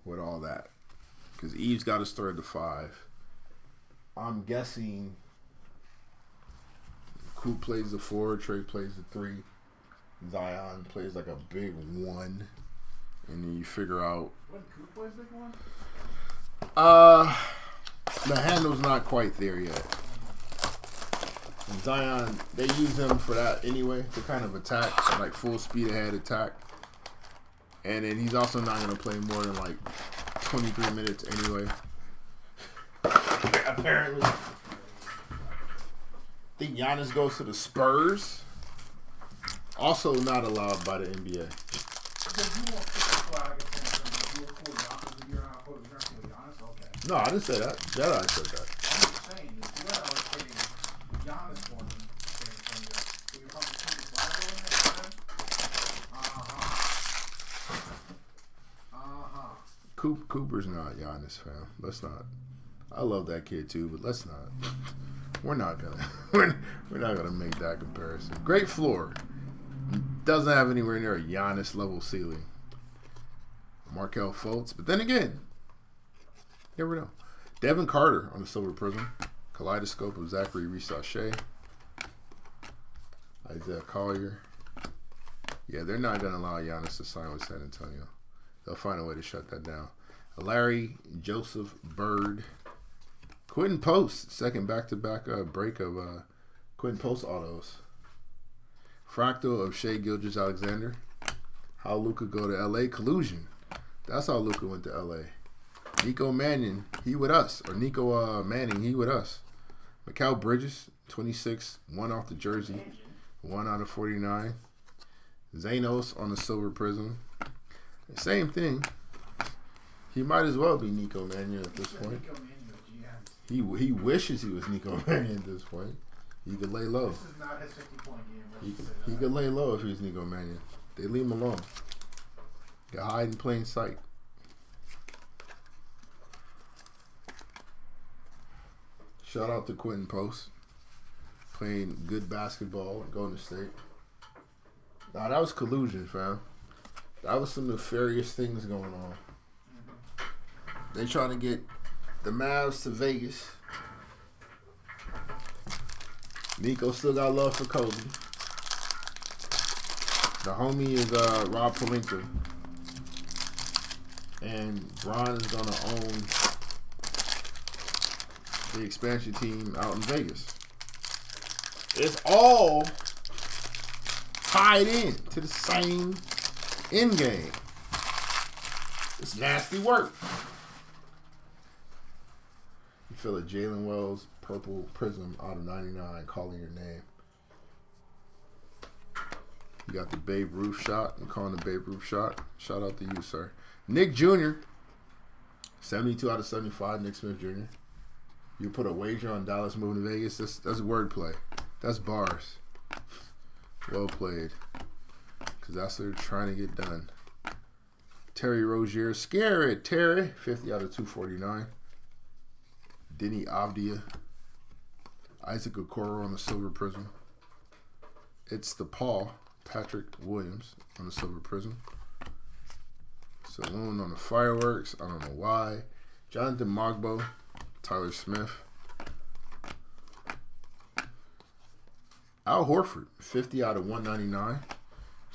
With all that. Because Eves got to start at the 5. I'm guessing Coop plays the 4, Trey plays the 3. Zion plays like a big 1, and then you figure out. When Coop plays big 1? The handle's not quite there yet. And Zion, they use him for that anyway, to kind of attack, like full speed ahead attack. And then he's also not going to play more than like 23 minutes anyway. Apparently. I think Giannis goes to the Spurs. Also not allowed by the NBA. No, I didn't say that. Jedi said that. I'm just saying, if you are trading Giannis for him, so you're probably taking flag over there? Cooper's not Giannis, fam. Let's not. I love that kid too, but let's not. We're not gonna. We're not gonna make that comparison. Great floor. Doesn't have anywhere near a Giannis level ceiling. Markelle Fultz. But then again, you never know. Devin Carter on the silver prism. Kaleidoscope of Zachary Reese-Sachet. Isaiah Collier. Yeah, they're not going to allow Giannis to sign with San Antonio. They'll find a way to shut that down. Larry Joseph Bird. Quentin Post. Second back-to-back break of Quentin Post autos. Fractal of Shea Gilgeous-Alexander. How Luka go to L.A. Collusion. That's how Luka went to L.A. Nico Mannion, he with us. Or Nico Manning, he with us. Mikal Bridges, 26. 1 off the jersey. 1 out of 49. Zanos on the silver prism. Same thing. He might as well be Nico Mannion at this point. He wishes he was Nico Mannion at this point. He could lay low. This is not his 50-point game. He could lay low if he was Nico Mannion. They leave him alone. He can hide in plain sight. Shout out to Quentin Post. Playing good basketball at Golden State. Nah, that was collusion, fam. That was some nefarious things going on. They trying to get the Mavs to Vegas. Nico still got love for Kobe. The homie is Rob Pelinka. And Bron is going to own the expansion team out in Vegas. It's all tied in to the same end game. It's nasty work. You feel a Jalen Wells purple prism out of 99 calling your name. You got the Babe Ruth shot. I'm calling the Babe Ruth shot. Shout out to you, sir. Nick Jr. 72 out of 75, Nick Smith Jr. You put a wager on Dallas moving to Vegas. That's wordplay. That's bars. Well played. Because that's what they're trying to get done. Terry Rozier. Scare it, Terry. 50 out of 249. Denny Avdia. Isaac Okoro on the silver prism. It's the Paul. Patrick Williams on the silver prism. Saloon on the fireworks. I don't know why. Jonathan Mogbo. Tyler Smith. Al Horford. 50 out of 199.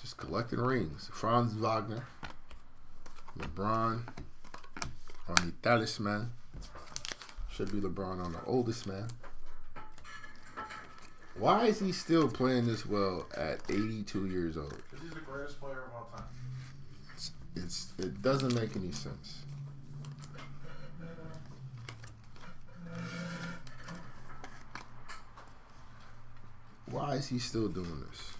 Just collecting rings. Franz Wagner. LeBron on the talisman. Should be LeBron on the oldest man. Why is he still playing this well at 82 years old? Because he's the greatest player of all time. It doesn't make any sense. Why is he still doing this?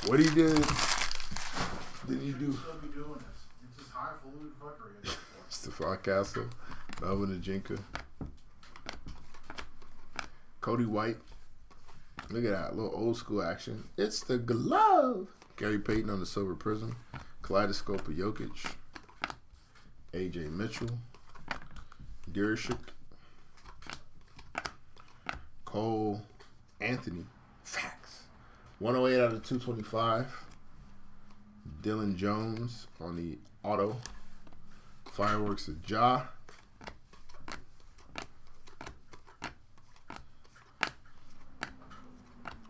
What he did? Did he do? Still be doing this. It's just highfalutin fuckery. Stephon Castle, Melvin Ajinka, Cody White. Look at that little old school action. It's the glove. Gary Payton on the silver prism. Kaleidoscope of Jokic. AJ Mitchell. Dirishik. Cole Anthony. Facts. 108 out of 225. Dylan Jones on the auto. Fireworks of Ja.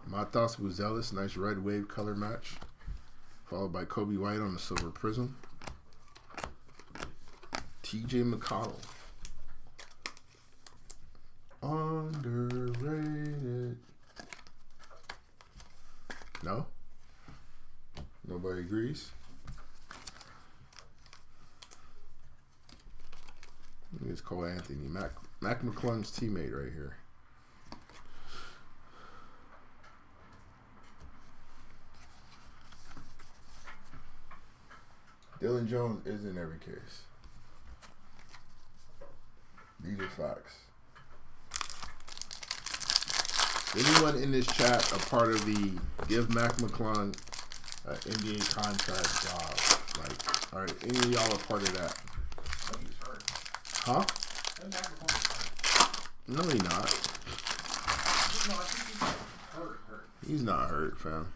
Matas Buzelis, nice red wave color match. Followed by Kobe White on the silver prism. TJ McConnell. Underrated. No? Nobody agrees? It's Cole Anthony. Mac McClung's teammate right here. Dylan Jones is in every case. These are facts. Anyone in this chat a part of the give Mac McClung an NBA contract job? Like, all right, any of y'all a part of that? I think he's hurt. Huh? I think Mac McClung's hurt. No, he's not. No, I think he's hurt. He's not hurt, fam.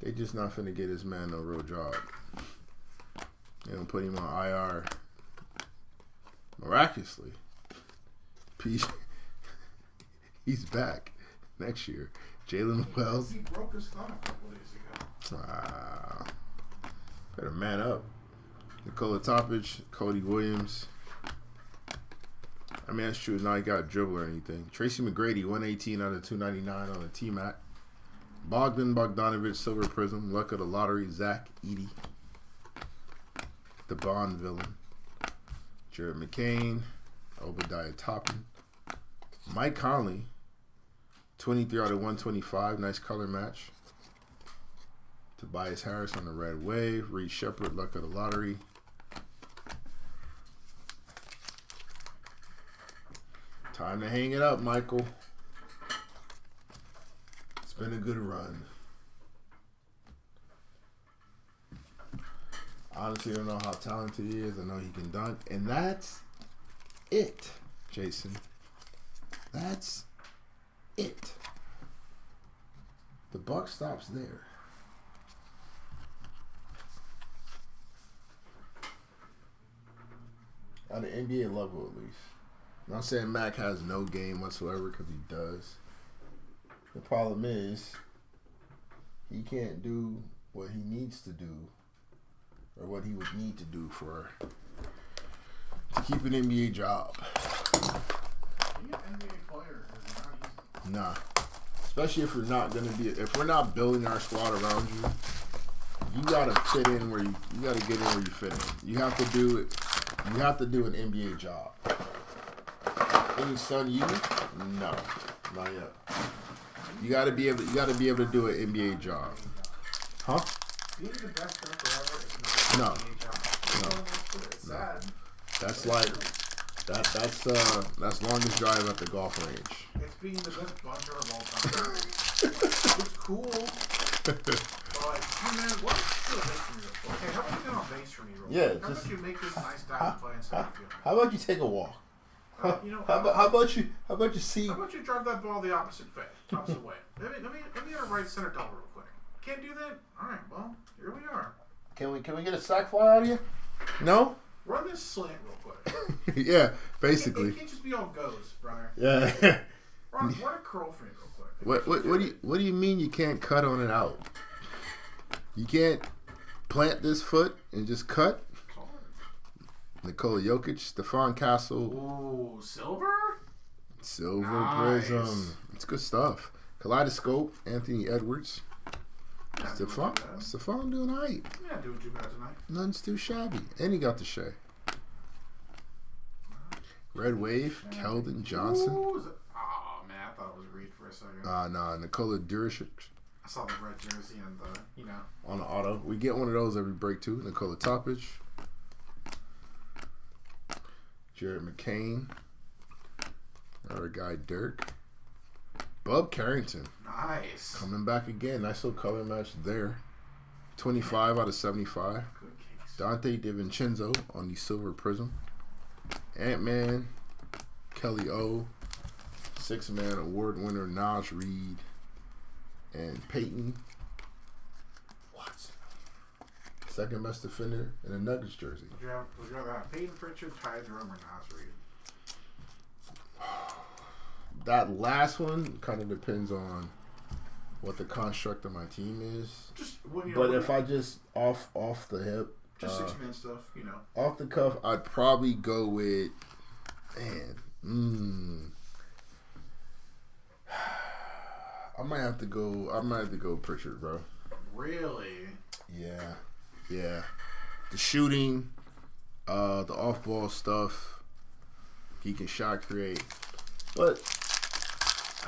They just not finna get this man no real job. They gonna put him on IR miraculously. He's back next year. Jalen Wells. He broke his thumb a couple days ago. Better man up. Nikola Topic, Cody Williams. I mean, that's true. Not he got a dribble or anything. Tracy McGrady, 118 out of 299 on the T-Mac. Bogdanovich, silver prism. Luck of the lottery, Zach Edey. The Bond villain. Jared McCain. Obadiah Toppin. Mike Conley, 23 out of 125. Nice color match. Tobias Harris on the red wave. Reed Shepard, luck of the lottery. Time to hang it up, Michael. It's been a good run. Honestly, I don't know how talented he is. I know he can dunk. And that's it, Jason. That's it. The buck stops there. On the NBA level, at least. I'm not saying Mac has no game whatsoever, because he does. The problem is, he can't do what he needs to do, or what he would need to do to keep an NBA job. Being an NBA player is not easy. Nah. Especially if we're not building our squad around you. You gotta fit in where you gotta get in where you fit in. You have to do it. You have to do an NBA job. Any son you? No, not yet. You gotta be able to do an NBA job. Huh? Being the best dunker ever is not an NBA job. No. It's sad. That's like that's longest drive at the golf range. It's being the best bunker of all time. It's cool. But like, hey man, what is the base for me real quick? Okay, how about you get on base for me real quick? Yeah, How about you make this nice dive play instead of field? How about you take a walk? You know, How about you see? How about you drive that ball the opposite way, opposite way? Let me get a right center double real quick. Can't do that? All right, well, here we are. Can we get a sack fly out of you? No. Run this slant real quick. Yeah, basically. It can't just be all goes, brother. Yeah. Run a curl for me real quick. What do you mean you can't cut on it out? You can't plant this foot and just cut? Nikola Jokic, Stephon Castle. Ooh, silver? Silver Nice. Prizm. It's good stuff. Kaleidoscope, Anthony Edwards. Yeah, Stephon doing all right. Yeah, doing too bad tonight. Nothing's too shabby. And he got the Shea. Red Wave, Keldon Johnson. Ooh, oh, man, I thought it was Reed for a second. Nah, Nikola Duricic I saw the red jersey and the, on the auto. We get one of those every break too. Nikola Topic. Jared McCain. Our guy Dirk. Bub Carrington. Nice. Coming back again. Nice little color match there. 25 out of 75. Good case. Dante DiVincenzo on the Silver Prizm. Ant-Man. Kelly O. Six-man award winner Naj Reed. And Peyton Watson. Second best defender in a Nuggets jersey. Would you rather have Peyton Pritchard, Ty Jerome, or Nas Reed? That last one kind of depends on what the construct of my team is. Just but if I just off the hip, just six-man stuff, off the cuff, I'd probably go with I might have to go Pritchard, bro. Really? Yeah. The shooting, the off-ball stuff, he can shot create, but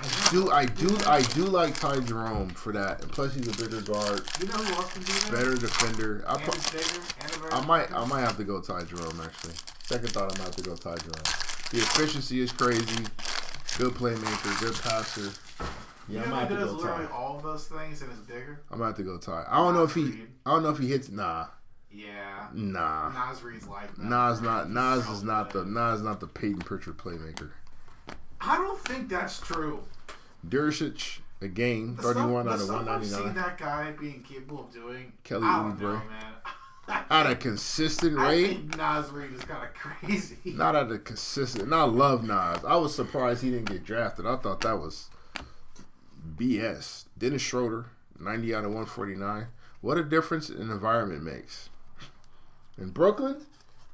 I do like Ty Jerome for that, and plus he's a bigger guard. You know who else can do that? Better defender. I might have to go Ty Jerome actually. Second thought, I might have to go Ty Jerome. The efficiency is crazy. Good playmaker, good passer. Yeah, I might have to go Ty. All of those things and is bigger. I might have to go Ty. I don't know if he hits. Nah. Yeah. Nah. Nas Reed's like that. Nas is not the Peyton Pritchard playmaker. I don't think that's true. Duricic, again, 31 out of 199. I've seen that guy being capable of doing. Kelly I don't Oubre. know, man. At a consistent I rate. think Nas Reed is kind of crazy. Not at a consistent. And I love Nas. I was surprised he didn't get drafted. I thought that was BS. Dennis Schroeder, 90 out of 149. What a difference an environment makes. In Brooklyn,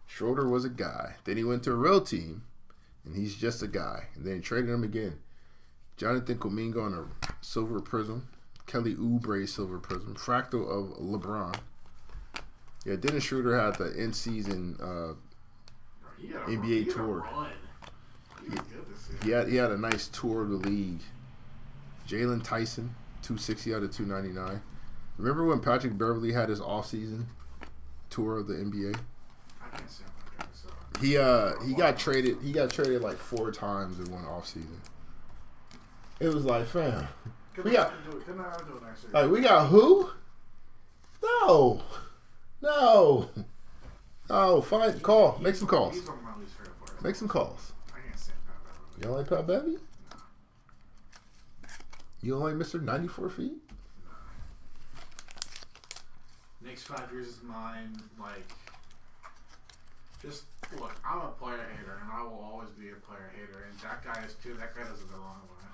Schroeder was a guy. Then he went to a real team, and he's just a guy. And then traded him again. Jonathan Kuminga on a Silver Prizm. Kelly Oubre Silver Prizm. Fractal of LeBron. Yeah, Dennis Schroeder had the in-season NBA tour. He had a nice tour of the league. Jalen Tyson, 260 out of 299. Remember when Patrick Beverly had his off-season tour of the NBA? I can't say I'm He got traded. He got traded like 4 times in one off-season. It was like, fam, we got who? No. Fine. Call. Make some calls. Make some calls. I can't say that. You don't like Pat Beverly? You don't like Mr. 94 feet? Next 5 years is mine. Like, just look, I'm a player hater, and I will always be a player hater, and that guy is too. That guy doesn't belong with me.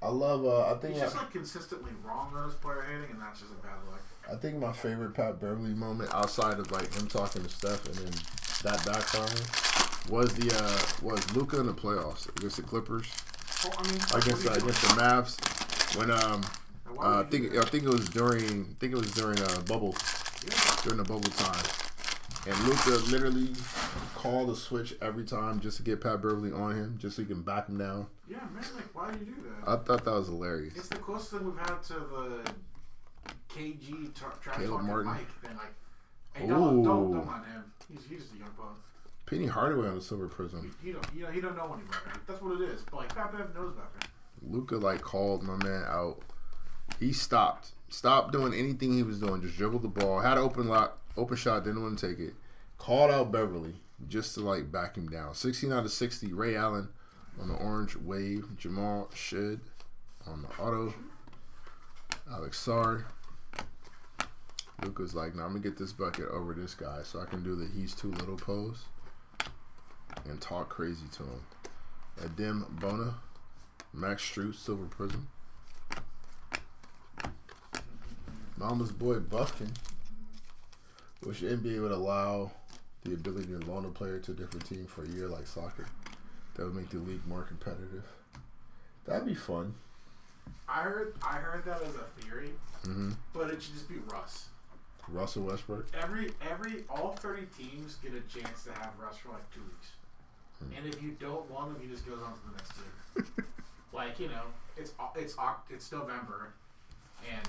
I love. I think he's just like consistently wrong on his player hating, and that's just a bad luck. I think my favorite Pat Beverly moment, outside of like him talking to Steph and then that backfiring, Was Luka in the playoffs against the Clippers? Well, I mean, Against the Mavs when I think it was during bubble during the bubble time, and Luka literally called the switch every time just to get Pat Beverly on him, just so he can back him down. Yeah, man, like why do you do that? I thought that was hilarious. It's the closest thing we've had to the KG trash talking Martin. Mike thing. Like, hey, don't mind him. He's just a young punk. Penny Hardaway on the Silver Prizm. He don't know any better. That's what it is. But like Pat Bev knows better. Luka called my man out. He stopped doing anything he was doing. Just dribbled the ball. Had an open shot. Didn't want to take it. Called out Beverly just to back him down. 16 out of 60. Ray Allen on the orange wave. Jamal Shid on the auto. Alex Sard. Luka's like, nah, I'm gonna get this bucket over this guy so I can do the he's too little pose and talk crazy to him. Adem Bona, Max Strus, Silver Prizm. Mama's boy Buffkin. Wish the NBA would allow the ability to loan a player to a different team for a year like soccer. That would make the league more competitive. That'd be fun. I heard that as a theory, but it should just be Russ. Russell Westbrook. All 30 teams get a chance to have Russ for 2 weeks, and if you don't want him, he just goes on to the next team. It's November, and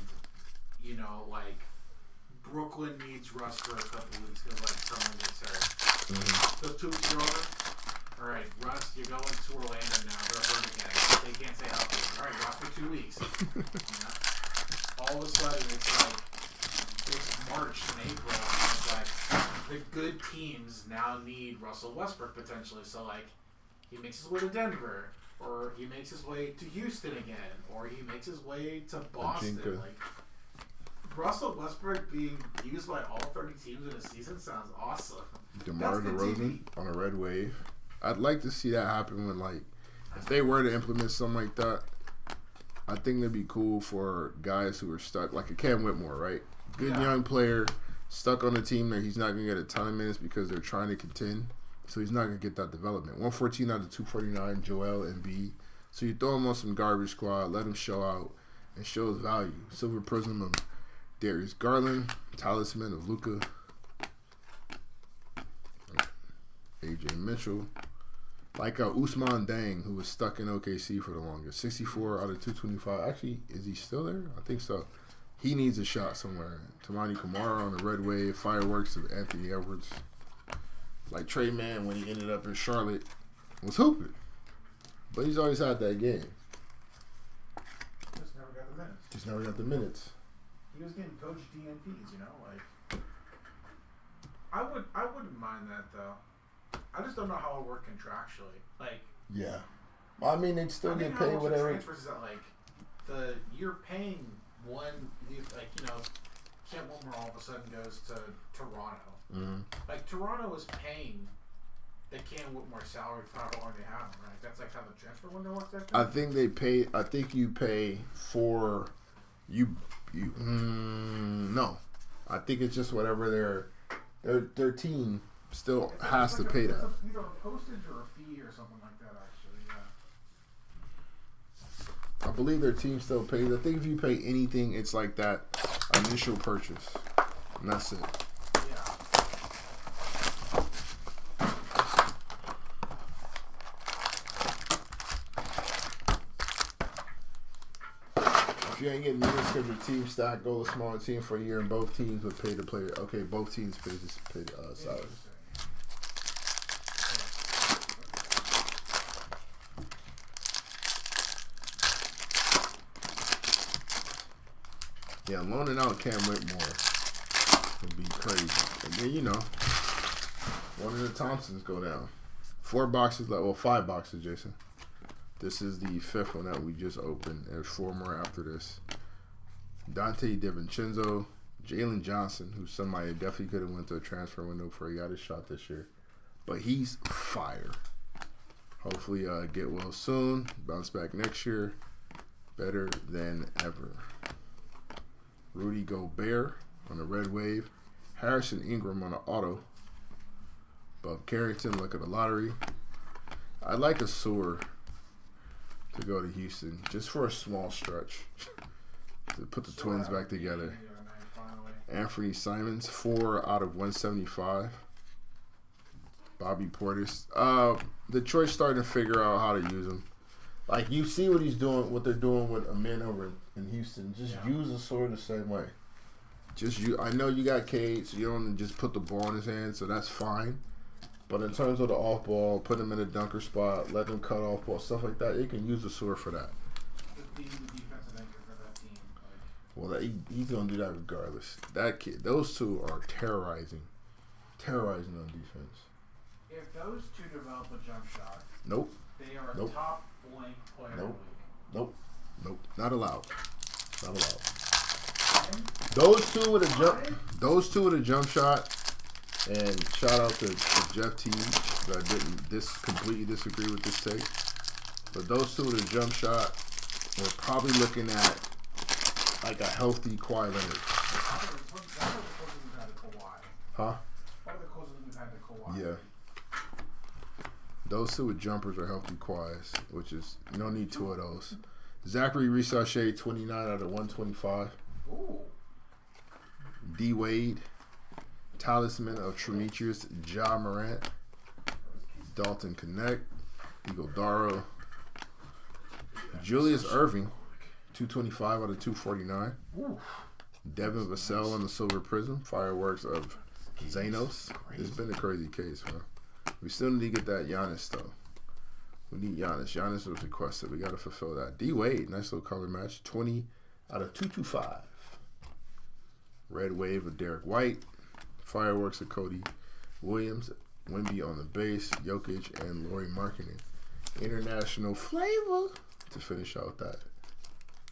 Brooklyn needs Russ for a couple weeks because someone gets hurt. Those 2 weeks are over. All right, Russ, you're going to Orlando now. They're hurt again. They can't stay healthy. All right, Russ for 2 weeks. All of a sudden, it's March and April, and it's the good teams now need Russell Westbrook potentially. So he makes his way to Denver, or he makes his way to Houston again, or he makes his way to Boston. Russell Westbrook being used by all 30 teams in a season sounds awesome. DeMar DeRozan on a red wave. I'd like to see that happen when if they were to implement something like that. I think that'd be cool for guys who are stuck, like a Cam Whitmore, right? Good young player, stuck on a team that he's not going to get a ton of minutes because they're trying to contend. So he's not going to get that development. 114 out of 249, Joel Embiid. So you throw him on some garbage squad, let him show out, and show his value. Silver Prizm of Darius Garland, Talisman of Luka, AJ Mitchell. Usman Dang, who was stuck in OKC for the longest. 64 out of 225. Actually, is he still there? I think so. He needs a shot somewhere. Tamani Kamara on the red wave. Fireworks of Anthony Edwards. Trey Mann, when he ended up in Charlotte, was hooping. But he's always had that game. Just never got the minutes. He was getting coach DNPs, I wouldn't mind that though. I just don't know how it worked contractually. Yeah. I mean, they'd still get paid whatever. Transfers is that you're paying one, Kent Whitmore all of a sudden goes to Toronto. Toronto is paying the Kent Whitmore salary for how long they have him, right? That's how the transfer window works. I think they pay. I think you pay for you. No, I think it's just whatever their team still has to pay that. Either a postage or a fee or something like that. Actually, yeah. I believe their team still pays. I think if you pay anything, it's that initial purchase, and that's it. If you ain't getting minutes because your team stack, go to a smaller team for a year, and both teams would pay the player. Okay, both teams pay the salary. Yeah, loaning out Cam Whitmore would be crazy. And then, one of the Thompsons go down. 4 boxes left. Well, 5 boxes, Jason. This is the 5th one that we just opened. There's 4 more after this. Dante DiVincenzo, Jalen Johnson, who's somebody that definitely could have went to a transfer window before he got his shot this year. But he's fire. Hopefully get well soon. Bounce back next year. Better than ever. Rudy Gobert on the red wave. Harrison Ingram on the auto. Bob Carrington, look at the lottery. I'd like a Sewer to go to Houston just for a small stretch to put the Twins back together. Anthony Simons, 4 out of 175. Bobby Portis. Detroit's starting to figure out how to use him. Like, you see what he's doing, what they're doing with a man over in Houston. Just use the Sword the same way. I know you got Cade, so you don't just put the ball in his hand, so that's fine. But in terms of the off ball, put him in a dunker spot, let him cut off ball, stuff like that, you can use the Sword for that. Being the defensive anchor for that team. Well, he's gonna do that regardless. That kid, those two are terrorizing on defense. If those two develop a jump shot, nope. They are a top blank player in the league. Nope. Not allowed. Those two with a jump shot, and shout out to Jeff T. that didn't completely disagree with this take. But those two with a jump shot, we're probably looking at like a healthy Kawhi Leonard. Huh? Yeah. Those two with jumpers are healthy Kawhis, which is, you don't need two of those. Zachary Risachet, 29 out of 125. Ooh. D. Wade, Talisman of Demetrius Ja Morant. Dalton Connect, Iguodala. Julius Irving, 225 out of 249. Ooh. Devin Vassell on the Silver Prizm. Fireworks of Zanos. It's been a crazy case, man. We still need to get that Giannis, though. We need Giannis. Giannis was requested. We got to fulfill that. D. Wade, nice little color match. 20 out of 225. Red Wave of Derek White. Fireworks of Cody Williams. Wemby on the base. Jokic and Lauri Markkanen. International flavor to finish out that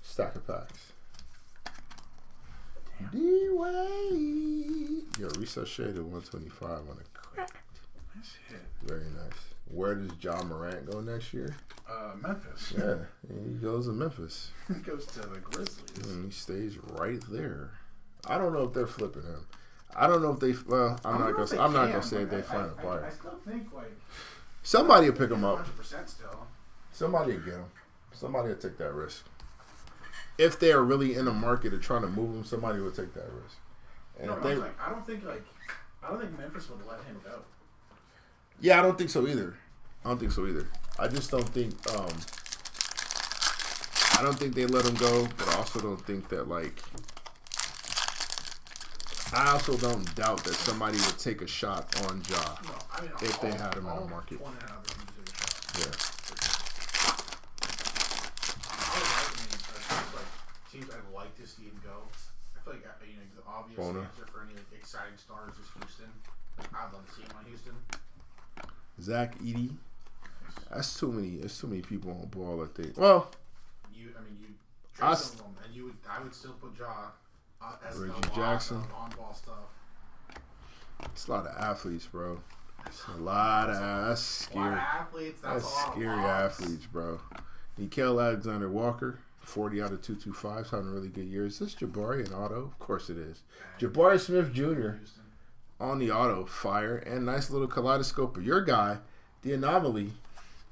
stack of packs. D. Wade. Yo, Reset Shade at 125 on a cracked. Nice hit. Very nice. Where does John Morant go next year? Memphis. Yeah, he goes to Memphis. He goes to the Grizzlies. And he stays right there. I don't know if they're flipping him. I don't know if they. Well, I'm not gonna say if they find a buyer. I still think somebody will pick him up. 100% still. Somebody will get him. Somebody will take that risk. If they are really in the market of trying to move him, somebody will take that risk. And No, if they, I don't think Memphis would let him go. yeah, I don't think so either. I just don't think. I don't think they let him go, but I also don't think that I also don't doubt that somebody would take a shot on Ja if they had him in the market. Yeah. Teams I'd like to see him go. I feel like the obvious answer for any exciting stars is Houston. I'd love to see him on Houston. Zach Edey. That's too many. There's too many people on ball. I think. Well, you trade some of them, and I would still put Ja as Reggie the Jackson. on-ball stuff. It's a lot of athletes, bro. It's a lot of that's scary. A lot of athletes. That's scary athletes, bro. Nickeil Alexander Walker, 40 out of 225, having a really good year. Is this Jabari an auto? Of course it is. Jabari Smith Jr. on the auto, fire, and nice little kaleidoscope of your guy, the anomaly,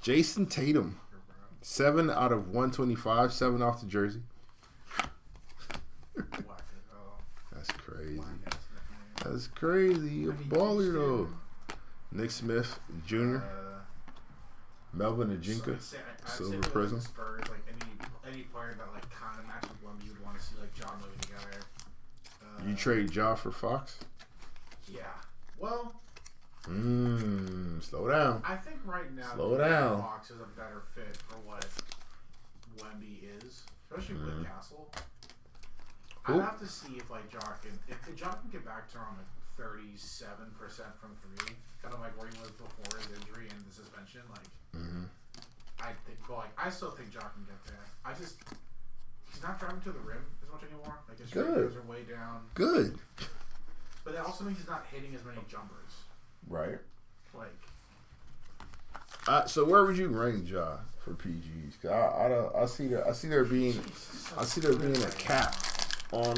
Jason Tatum. 7 out of 125, 7 off the jersey. That's crazy. That's crazy. A baller, though. Nick Smith Jr. Melvin Ajinka, Silver Prizm. Spurs, any player that kind of matches with Wemby, you would want to see John moving together. You trade Ja for Fox? Yeah. Well. Slow down. I think right now, Slow down. Fox is a better fit for what Wemby is, especially with Castle. I'd have to see if if Ja can get back to around 37% from three, kind of where he was before his injury and the suspension. I think, I still think Ja can get there. He's not driving to the rim as much anymore. His free throws are way down. Good. But that also means he's not hitting as many jumpers. Right. So where would you rank Ja for PGs? 'Cause I see there being a cap on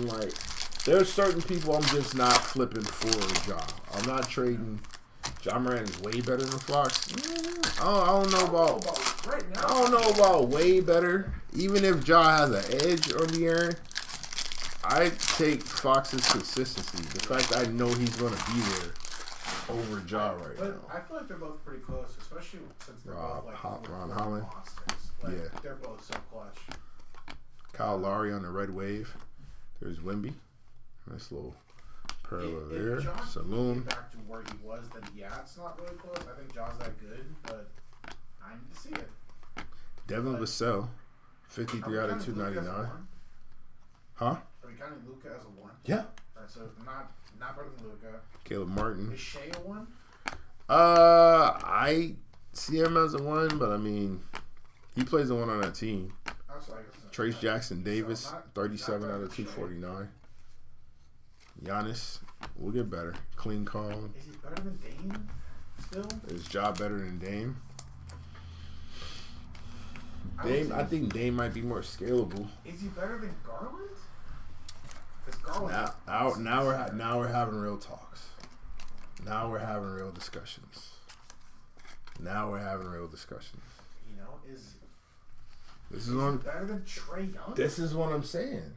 there's certain people I'm just not flipping for Ja. I'm not trading Ja Morant is way better than Fox. I don't know about right now. I don't know about way better. Even if Ja has an edge on the Aaron, I take Fox's consistency. The fact that I know he's going to be there over Ja right now. I feel like they're both pretty close, especially since they're both like Ron Holland. monsters. Like, Yeah. They're both so clutch. Kyle Lowry on the red wave. There's Wemby. Nice little parallel there. John Saloon. Back to where he was, then yeah, it's not really close. I think John's that good, but I need to see it. Devin Vassell, 53 out of 299. Huh? Are we counting Luka as a 1? Yeah. Alright, so not better than Luka. Caleb Martin. Is Shea a 1? I see him as a 1, but I mean, he plays a 1 on that team. Trace Jackson Davis, 37 out of 249. Giannis, we'll get better. Clean Kong. Is he better than Dame still? Is Ja better than Dame? I think Dame might be more scalable. Is he better than Garland? Garland Now we're having real talks. Now we're having real discussions. You know, this is one better than Trae Young? This is what I'm saying.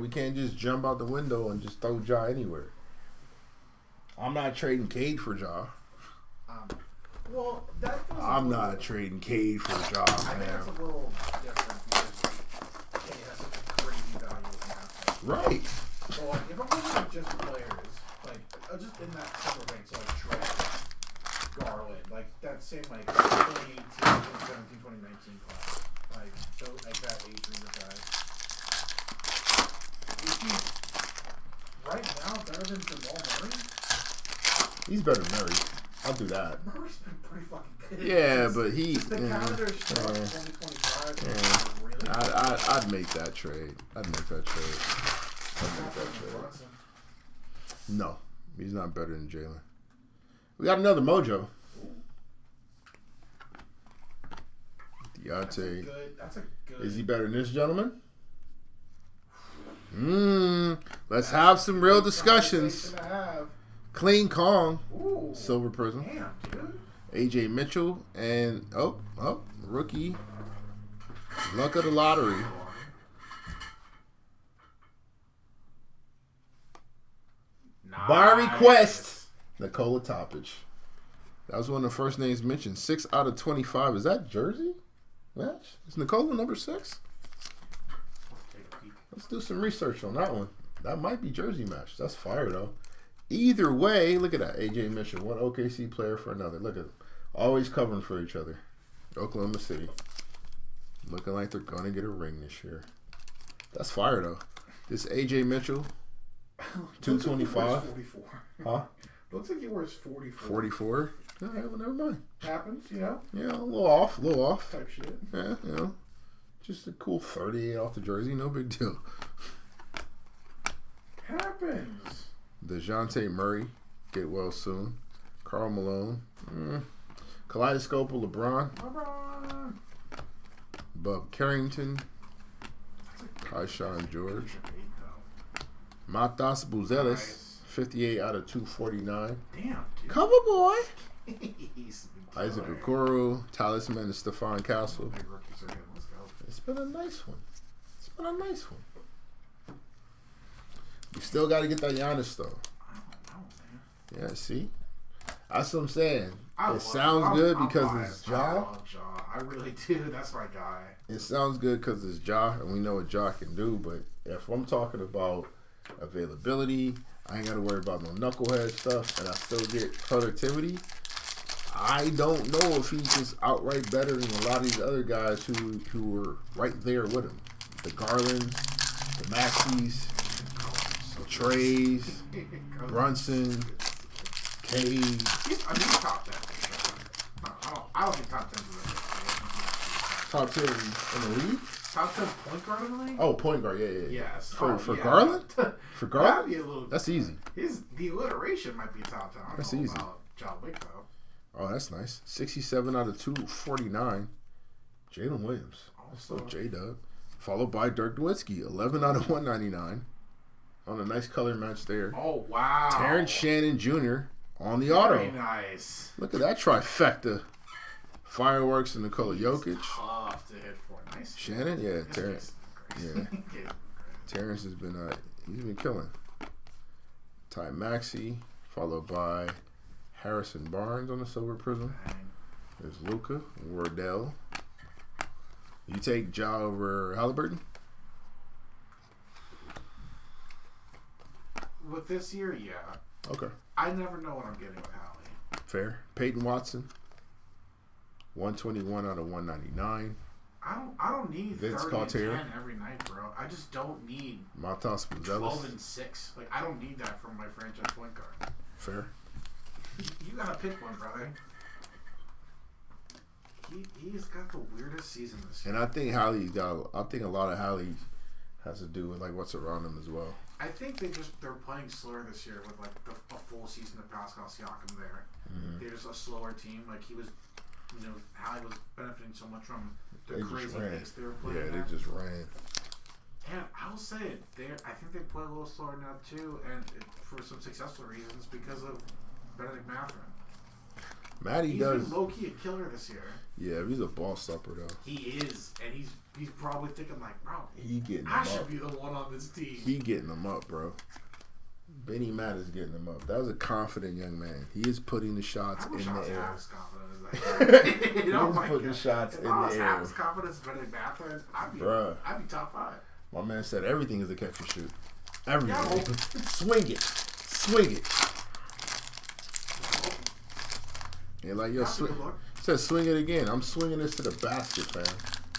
We can't just jump out the window and just throw Ja anywhere. I'm not trading Cade for Ja. Well, I'm not trading Cade for Ja, I think man. that's a little different because Cade has such a crazy value in that. Right. So, like, if I'm looking at just players, like, just in that similar range, so like Trae, Garland, like that same like 2018, 2017, 2019 class, like that age range of guys. Is he right now better than Jamal Murray? He's better than Murray. I'll do that. Murray's been pretty fucking good. Yeah, but he. The calendar is 2025. Yeah. Really? I'd make that trade. No, he's not better than Jalen. We got another Mojo. Deontay. That's a good. Is he better than this gentleman? Let's have some real discussions. Clean Kong. Ooh, Silver Prism. damn, dude. AJ Mitchell and rookie. Luck of the lottery. Nice. By request, Nikola Topic. That was one of the first names mentioned. 6 out of 25. Is that jersey match? Is Nikola number 6? Let's do some research on that one. That might be jersey match. That's fire, though. Either way, look at that. AJ Mitchell, one OKC player for another. Look at them. Always covering for each other. Oklahoma City. Looking like they're going to get a ring this year. That's fire, though. This AJ Mitchell, 225. 44. Huh? Looks like he wears 44. 44? All right, well, never mind. Happens, you know? Yeah, a little off. Type shit. Yeah, you know. Just a cool 38 off the jersey. No big deal. Happens. DeJounte Murray, get well soon. Karl Malone. Kaleidoscope of LeBron. Bub Carrington. Tyshawn George. Matas Buzelis. Nice. 58 out of 249. Damn, dude. Cover boy. He's Isaac Okoro. Talisman and Stephon Castle. Big rookies are good. Let's go. It's been a nice one. You still got to get that Giannis, though. I don't know, man. Yeah, see? That's what I'm saying. It sounds good because it's Ja. I love Ja. I really do. That's my guy. It sounds good because it's Ja, and we know what Ja can do. But if I'm talking about availability, I ain't got to worry about no knucklehead stuff, and I still get productivity. I don't know if he's just outright better than a lot of these other guys who were right there with him. The Garlands, the Maxis, the Trays, Brunson, Cade. He's top 10. I don't think top 10 is really Top 10 in the league? top 10 point guard in the league? Oh, point guard, yeah. Yes. For yeah. Garland? For Garland? That'd be a little, That's easy. The alliteration might be a top 10. I don't That's know easy. about John Wick, though. Oh, that's nice. 67 out of 249. Jalen Williams. That's still J-Dub. Followed by Dirk Nowitzki. 11 out of 199. On a nice color match there. Oh, wow. Terrence Shannon Jr. On the auto. Very nice. Look at that trifecta. Fireworks in the color Jokic. Tough to hit for. Nice. Shannon, yeah, Terrence. Yeah. Terrence has been he's been killing. Ty Maxey, followed by Harrison Barnes on the silver prism. There's Luka, Wardell. You take Ja over Halliburton? With this year, yeah. Okay. I never know what I'm getting with Hallie. Fair. Peyton Watson, 121 out of 199. I don't need Vince 30 and Carter. 10 every night, bro. I just don't need Matas 12 and 6. Like, I don't need that from my franchise point guard. Fair. You gotta pick one, brother. He's got the weirdest season this year. And I think I think a lot of Hallie has to do with like what's around him as well. I think they're playing slower this year with like a full season of Pascal Siakam there. Mm-hmm. They're just a slower team. Like he was, Hallie was benefiting so much from the crazy pace they were playing. Yeah, they just ran. And I'll say it, I think they play a little slower now too, and for some successful reasons because of Benedict Mathurin. He's been low key a killer this year. Yeah, he's a ball stopper though. He is, and he's probably thinking like, bro, I should be the one on this team. He getting them up, bro. Benny Matt is getting them up. That was a confident young man. He is putting the shots in the air. As confident as that. He is putting the shots in the I was air. as confident as Benedict Mathurin, I'd be top 5. My man said everything is a catch and shoot. Everything. Yeah, Swing it. Swing it. Yeah, like yo, said swing it again. I'm swinging this to the basket, fam.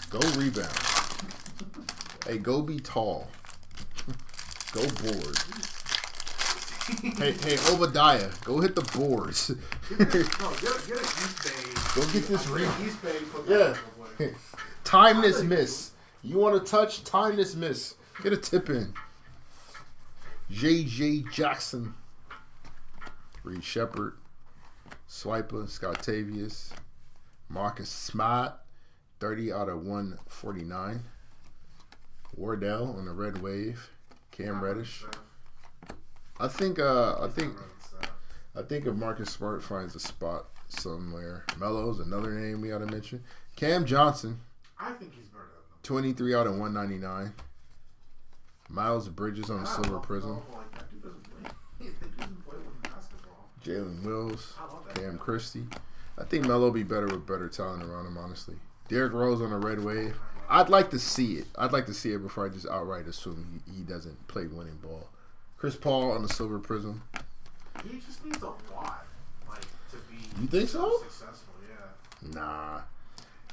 Go rebound. Hey, go be tall. Go board. Hey, Obadiah, go hit the boards. Get an East Bay. Go get this rebound. East Bay. Yeah. Time this miss. You want to touch? Time this miss. Get a tip in. J.J. Jackson. Reed Shepard. Swiper, Scottavius, Marcus Smart, 30 out of 149. Wardell on the red wave. Cam Reddish. I think if Marcus Smart finds a spot somewhere. Melo's another name we gotta mention. Cam Johnson. I think he's better than them. 23 out of 199. Miles Bridges on the silver prism. Jalen Wills, Cam Christie. I think Melo be better with better talent around him, honestly. Derrick Rose on the red wave. I'd like to see it. I'd like to see it before I just outright assume he doesn't play winning ball. Chris Paul on the silver prism. He just needs a lot, to be you think so? Successful, yeah. Nah.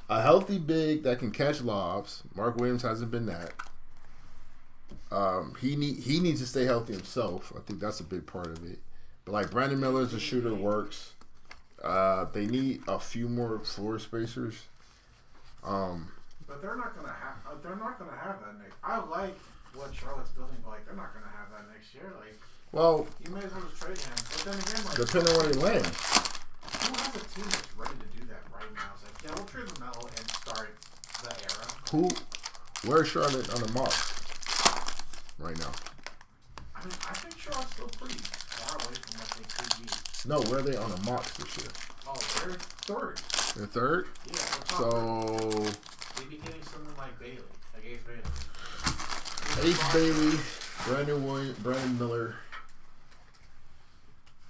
A healthy big that can catch lobs. Mark Williams hasn't been that. He needs to stay healthy himself. I think that's a big part of it. But like Brandon Miller's a shooter, works. They need a few more floor spacers. But they're not gonna have that next. I like what Charlotte's building, but they're not gonna have that next year. Well, you may as well just trade him. But then again, depending on where he lands. Who has a team that's ready to do that right now? It's like, yeah, we'll trade LaMelo and start the era. Where's Charlotte on the mark right now? I mean, I think Charlotte's still pretty far away from what they could be. No, where are they on the marks this year? Oh, they're third. They're third? Yeah. So they'd be getting someone like Bailey, like Ace Bailey, Brandon Miller.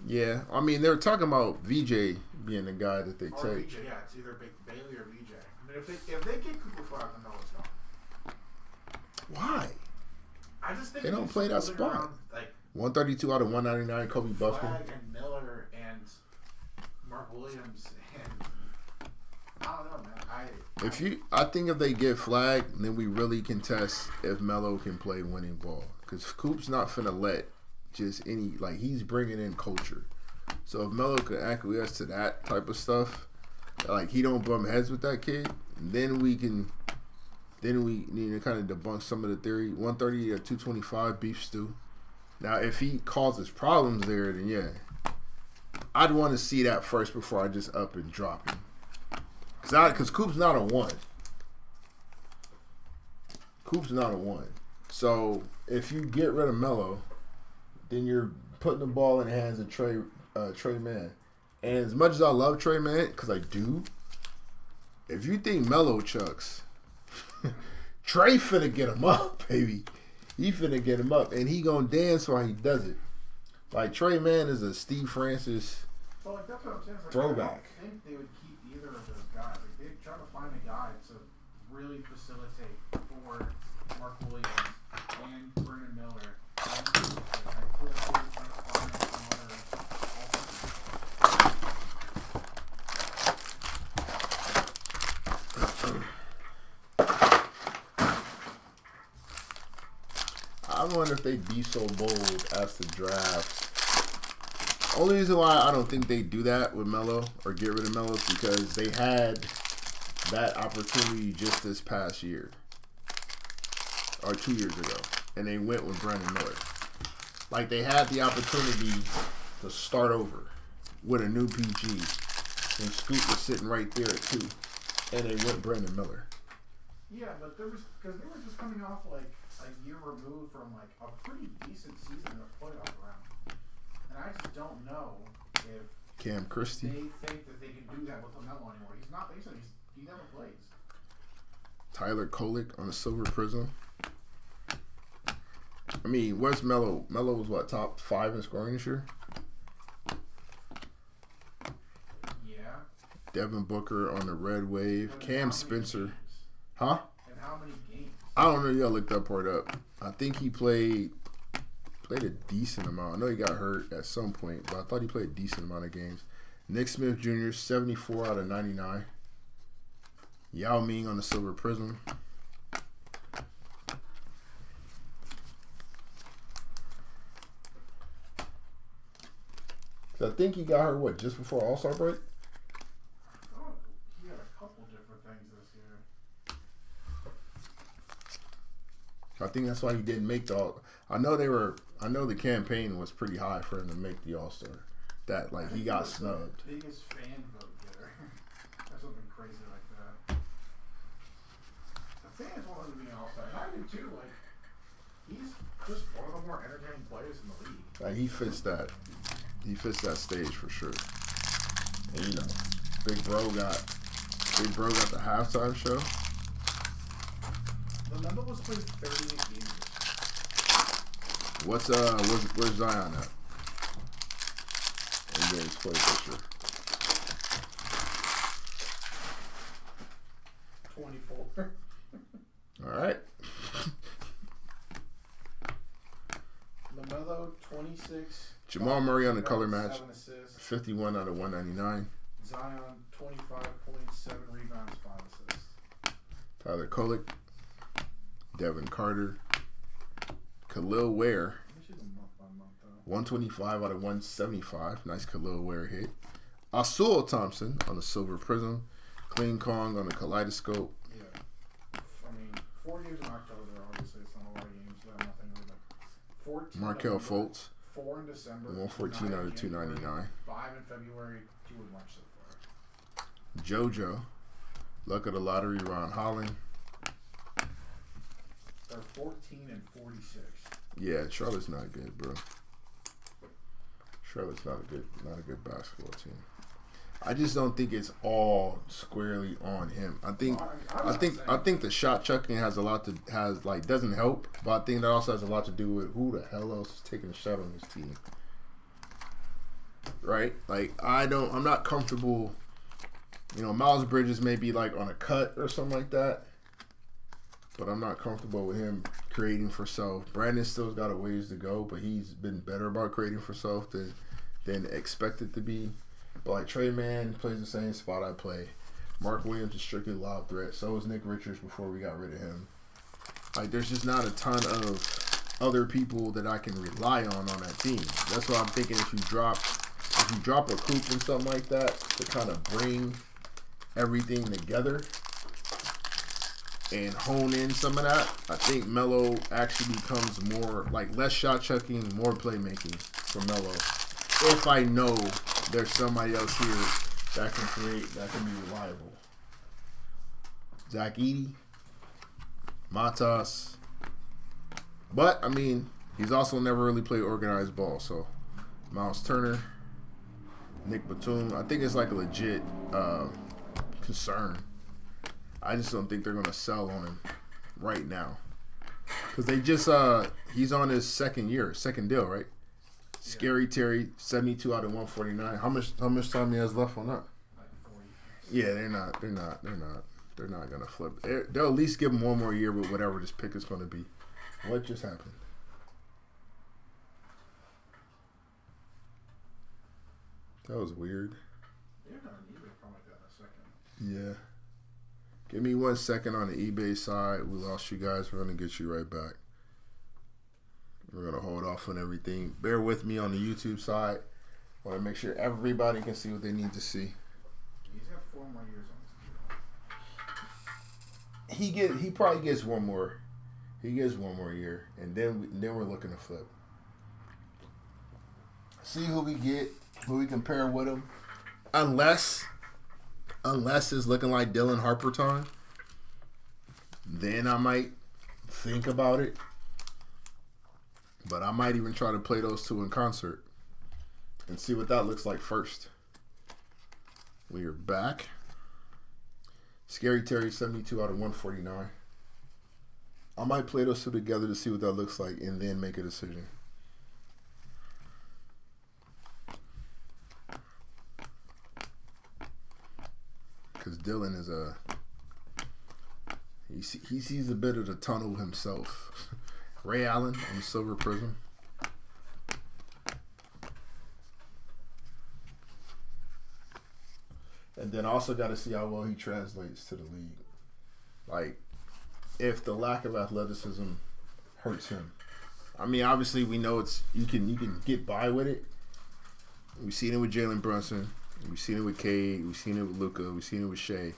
Yeah, I mean they're talking about VJ being the guy that they take. VJ, yeah, it's either Bailey or VJ. I mean, if they get Cooper Flag, then no, it's gone. Why? I just think they don't play that spot. Around, 132 out of 199. Kobe Buffett. Flag and Miller and Mark Williams and I don't know, man. I think if they get Flag, then we really can test if Melo can play winning ball. Because Coop's not finna let just any he's bringing in culture. So if Melo could acquiesce to that type of stuff, he don't bum heads with that kid, then we need to kind of debunk some of the theory. 130 to 225 beef stew. Now if he causes problems there, then yeah, I'd want to see that first before I just up and drop him. Because Coop's not a 1. Coop's not a 1. So if you get rid of Melo, then you're putting the ball in the hands of Trey Trey Man. And as much as I love Trey Man, because I do, if you think Melo chucks, Trey finna get him up, baby. He finna get him up, and he gonna dance while he does it. Like, Trey Man is a Steve Francis that's what I'm saying. throwback. I don't think they would keep either of those guys. Like, they'd try to find a guy to really facilitate for Mark Williams and Brandon Miller. And I feel like they were trying to find some other I wonder if they'd be so bold as to draft. Only reason why I don't think they do that with Melo or get rid of Melo is because they had that opportunity just this past year or 2 years ago, and they went with Brandon Miller. Like, they had the opportunity to start over with a new PG, and Scoot was sitting right there at 2, and they went Brandon Miller. Yeah, but there was because they were just coming off like a year removed from like a pretty decent season in a playoff round. And I just don't know if Cam Christie. they think that they can do that with LaMelo anymore. He's not. They said he never plays. Tyler Kolek on a silver prism. I mean, where's Melo? Melo was what, top 5 in scoring this year? Yeah. Devin Booker on the red wave. Cam Spencer. Huh? And how many games? I don't know. You gotta look that part up. I think he played a decent amount. I know he got hurt at some point, but I thought he played a decent amount of games. Nick Smith Jr., 74 out of 99. Yao Ming on the silver prism. I think he got hurt, what, just before All-Star break? Oh, he had a couple different things this year. I think that's why he didn't make the all. I know the campaign was pretty high for him to make the All-Star. That, like, he got snubbed. The biggest fan vote getter. Or something crazy like that. The fans wanted him to be an All-Star. And I do too. Like, he's just one of the more entertaining players in the league. Like, he fits that. He fits that stage for sure. And, you know, Big Bro got the halftime show. LaMelo was playing 38 games. Where's Zion at? And games played this year. 24. All right. LaMelo, 26. Jamal Murray on the color match. 7 assists. 51 out of 199. Zion, 25 points, 7 rebounds, 5 assists. Tyler Kolek. Devin Carter. Khalil Ware. 125 out of 175. Nice Khalil Ware hit. Asul Thompson on the silver prism. Clean Kong on the kaleidoscope. Yeah. I mean, 4 games in October, obviously. It's not a lot of games. Nothing really. 14 Markelle Fultz. 4 in December. 114 out of 299. 5 in February. 2 in March so far. JoJo. Luck of the lottery, Ron Holland. They're 14 and 46. Yeah, Charlotte's not good, bro. Charlotte's not a good basketball team. I just don't think it's all squarely on him. I think the shot chucking doesn't help, but I think that also has a lot to do with who the hell else is taking a shot on this team. Right? Like, I'm not comfortable. You know, Miles Bridges may be like on a cut or something like that, but I'm not comfortable with him creating for self. Brandon still's got a ways to go, but he's been better about creating for self than expected to be. But like Trey Man plays the same spot I play. Mark Williams is strictly lob threat. So is Nick Richards before we got rid of him. Like, there's just not a ton of other people that I can rely on that team. That's why I'm thinking if you drop a Coop and something like that to kind of bring everything together and hone in some of that, I think Melo actually becomes more, like, less shot chucking, more playmaking for Melo. If I know there's somebody else here that can create, that can be reliable. Zach Edey, Matas. But, I mean, he's also never really played organized ball. So, Miles Turner, Nick Batum. I think it's like a legit concern. I just don't think they're gonna sell on him right now because they just he's on his second deal, right? Yeah. Scary Terry, 72 out of 149. How much time he has left on that? Like 4 years. Yeah, they're not gonna flip. They'll at least give him one more year with whatever this pick is gonna be. What just happened? That was weird. You're gonna need it probably like that in a second. Yeah. Give me 1 second on the eBay side. We lost you guys. We're going to get you right back. We're going to hold off on everything. Bear with me on the YouTube side. Want to make sure everybody can see what they need to see. He's got 4 more years on his deal. He probably gets one more. He gets one more year, and then we're looking to flip. See who we get, who we compare with him. Unless it's looking like Dylan Harper time, then I might think about it. But I might even try to play those two in concert and see what that looks like first. We are back. Scary Terry, 72 out of 149. I might play those two together to see what that looks like and then make a decision. Because Dylan is he sees a bit of the tunnel himself. Ray Allen on the silver Prizm. And then also got to see how well he translates to the league. Like, if the lack of athleticism hurts him. I mean, obviously we know you can get by with it. We've seen it with Jalen Brunson. We've seen it with Cade. We've seen it with Luka. We've seen it with Shea.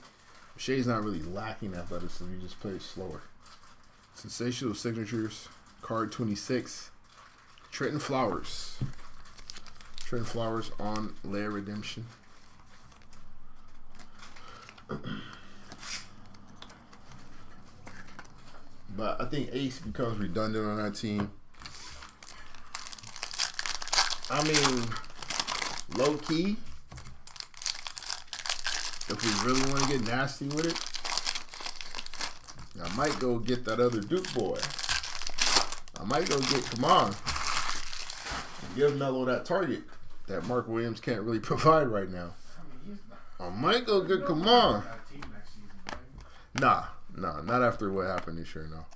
Shea's not really lacking athleticism. He just plays slower. Sensational signatures. Card 26. Trenton Flowers. Trenton Flowers on Lair Redemption. But I think Ace becomes redundant on that team. I mean, low key, if we really want to get nasty with it, I might go get that other Duke boy. I might go get, come on, give Melo that target that Mark Williams can't really provide right now. I might go get, come on. Nah, not after what happened this year, no.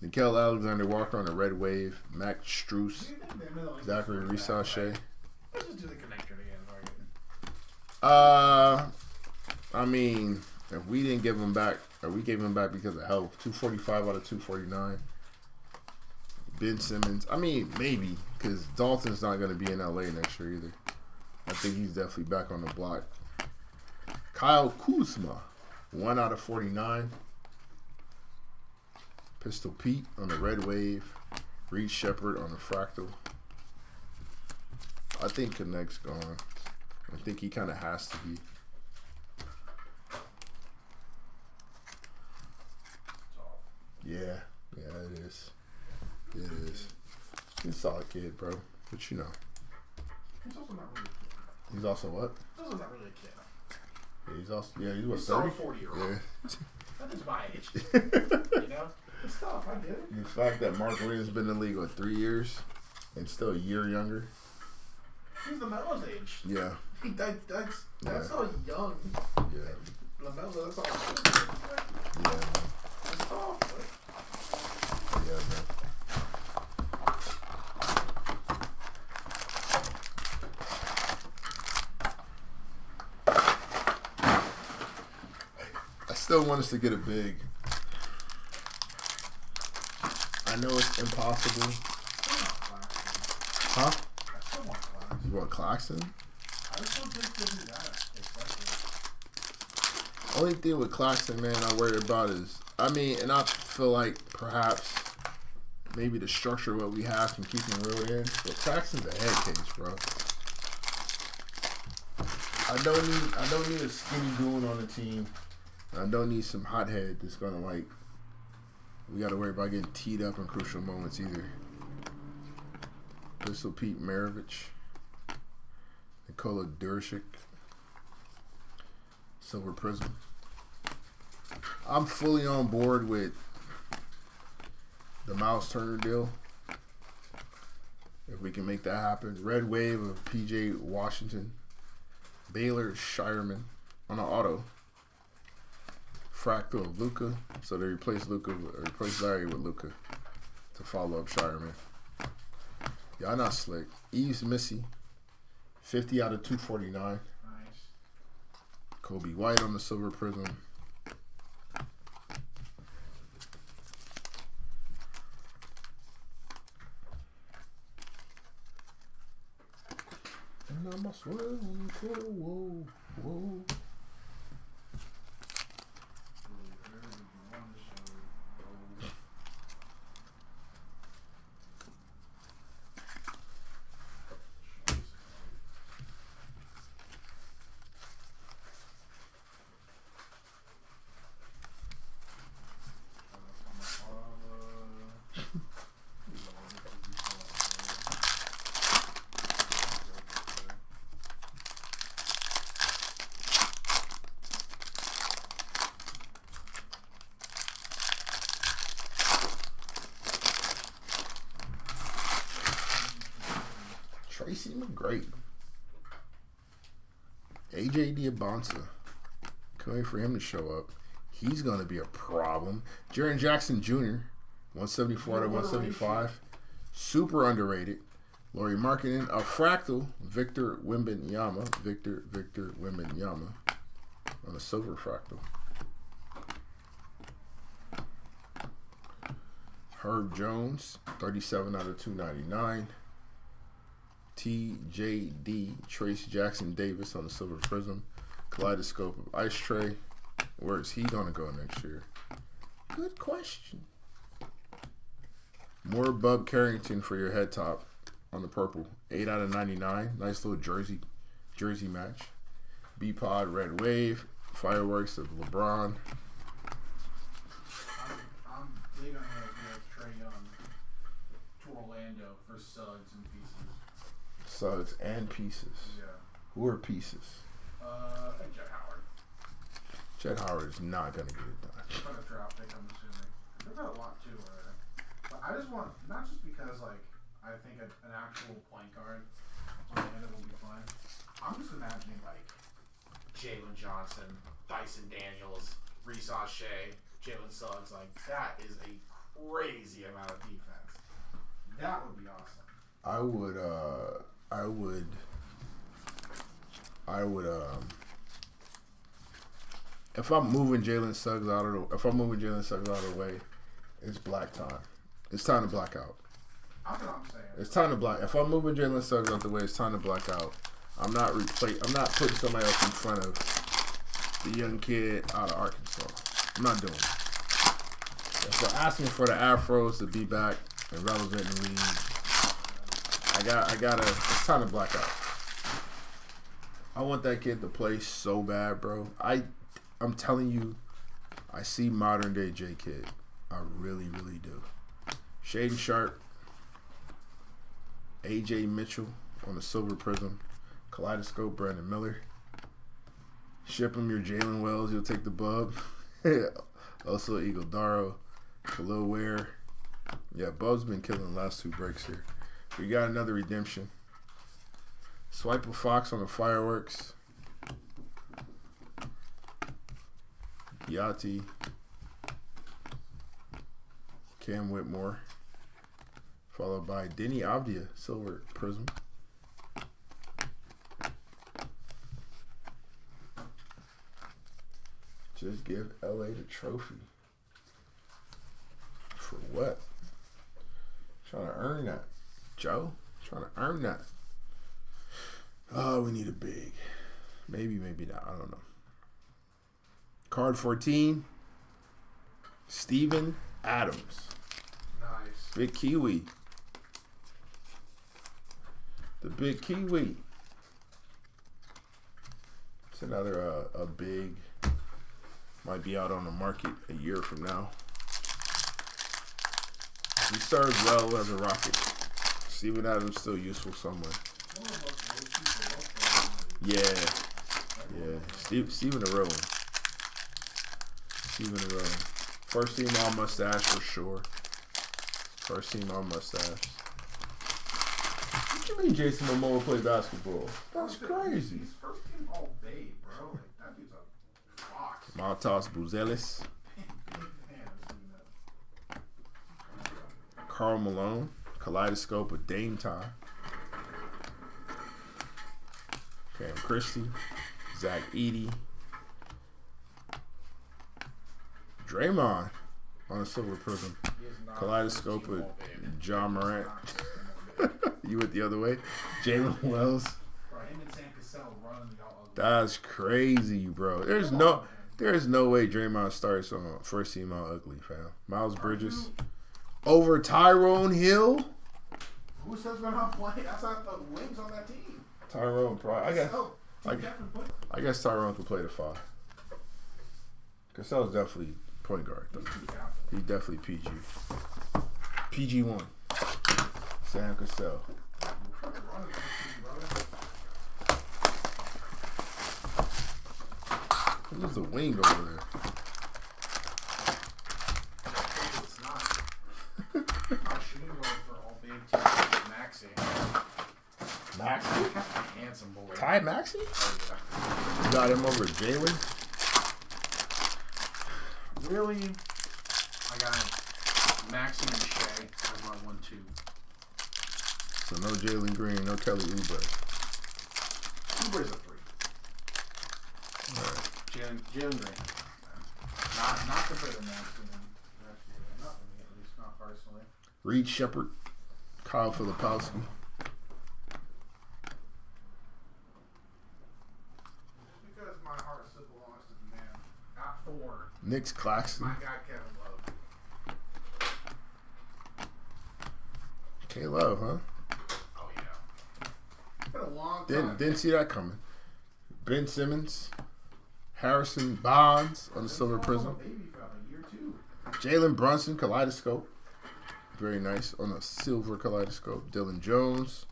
Nickeil Alexander-Walker on the red wave. Max Strus. Zachary Risachet. Let's just do the connector again. I mean, if we didn't give him back, or we gave him back because of health, 245 out of 249. Ben Simmons. I mean, maybe, because Dalton's not going to be in LA next year either. I think he's definitely back on the block. Kyle Kuzma. 1 out of 49. Pistol Pete on the red wave. Reed Shepard on the fractal. I think Connect's gone. I think he kind of has to be. Yeah, it is. It is. He's a solid kid, bro. But you know. He's also not really a kid. He's also what? He's also not really a kid. Yeah, he's also, he's what, he's 30? He's 40-year-old. Yeah. That is my age. You know? It's tough, I get it. The fact that Mark Williams has been in the league for 3 years and still a year younger. He's LaMelo's age. Yeah. That's how young. Yeah. LaMelo, that's all. Yeah, man. It's tough, Yeah, man. I still want us to get a big. I know it's impossible. Huh? I still want Claxton. You want Claxton? I still think they'll do that. Only thing with Claxton, man, I worry about is, I mean, and I feel like perhaps maybe the structure of what we have can keep him reeled in. But Claxton's a head case, bro. I don't need a skinny goon on the team. I don't need some hothead that's gonna like. We got to worry about getting teed up in crucial moments either. Pistol Pete Maravich. Nikola Duricic. Silver Prizm. I'm fully on board with the Miles Turner deal. If we can make that happen. Red Wave of PJ Washington. Baylor Shireman on an auto. Fractal of Luka. So they replace Larry with Luka to follow up Shireman. Y'all not slick. Eves Missy. 50 out of 249. Nice. Kobe White on the Silver Prizm. And I must whoa. Tracy McGrady. AJ Diabonsa. Can't wait for him to show up. He's going to be a problem. Jaren Jackson Jr. 174 out of 175. Super underrated. Laurie Markkinen. A fractal. Victor Wembanyama. Victor Wembanyama. On a silver fractal. Herb Jones. 37 out of 299. TJD, Trace Jackson Davis on the Silver Prizm. Kaleidoscope of Ice Tray. Where is he going to go next year? Good question. More Bub Carrington for your head top on the purple. 8 out of 99. Nice little jersey match. B-Pod Red Wave. Fireworks of LeBron. I'm big on Trae Young to Orlando for Suggs and pieces. Suggs and pieces. Yeah. Who are pieces? And Jet Howard. Jet Howard is not going to get it done. For the draft pick, I'm assuming. They've got a lot too, right? But I just want, not just because like I think an actual point guard on the end will be fine. I'm just imagining like Jalen Johnson, Dyson Daniels, Reese Shea, Jalen Suggs. Like that is a crazy amount of defense. That would be awesome. I would if I'm moving Jalen Suggs out of the way, it's black time. It's time to black out. That's what I'm saying. It's time to black. If I'm moving Jalen Suggs out the way, it's time to black out. I'm not putting somebody else in front of the young kid out of Arkansas. I'm not doing it. If we're asking for the Afros to be back and relevant in the league, it's time to black out. I want that kid to play so bad, bro. I'm telling you, I see modern day J Kid. I really, really do. Shaden Sharp, AJ Mitchell on the Silver Prizm, Kaleidoscope Brandon Miller. Ship him your Jalen Wells, you'll take the bub. Also Eagle Darrow, Khalil Ware. Yeah, Bub's been killing the last two breaks here. We got another redemption. Swipe a Fox on the Fireworks. Yachty. Cam Whitmore. Followed by Denny Avdia, Silver Prizm. Just give LA the trophy. For what? Trying to earn that. Joe? Trying to earn that. Oh, we need a big. Maybe, maybe not. I don't know. Card 14. Steven Adams. Nice. Big Kiwi. The Big Kiwi. It's another a big. Might be out on the market a year from now. He served well as a Rocket. Steven Adams still useful somewhere. One of the most low people Yeah. Steven the real one. Steven the real one. First team all mustache for sure. First team all mustache. What you mean Jason Momoa play basketball? That's crazy. He's first team all Bay, bro. Like, that dude's a fox. Montas Buzelis. Karl Malone. Kaleidoscope of Dame Time. Cam Christie. Zach Edey. Draymond on a silver prism. Kaleidoscope of John Morant. You went the other way. Jalen Wells. That's crazy, bro. There's no way Draymond starts on first team all ugly, fam. Miles Bridges over Tyrone Hill. Who says they're not playing? That's not the wings on that team. Tyrone, probably. I guess Tyrone could play the 5. Cassell's definitely point guard, though. He's definitely PG. PG1. Sam Cassell. Who's the wing over there? It's not. I'm shooting for all big teams. Maxey. Maxey? Handsome boy. Ty Maxey? Oh, yeah. You got him over Jalen? Really? I got Maxey and Shea as my 1-2. So no Jalen Green, no Kelly Oubre. Oubre's a 3. Alright. Jalen Green. Not compared to Maxey and not for me, at least not personally. Reed Shepard, Kyle Filipowski. Because my heart still belongs to the man. Got 4. Knicks Claxton. My guy Kevin Love. K-Love, huh? Oh yeah. Been a long time. Didn't see that coming. Ben Simmons, Harrison Bonds on the silver prism. Jalen Brunson, Kaleidoscope. Very nice on a silver Kaleidoscope. Dylan Jones,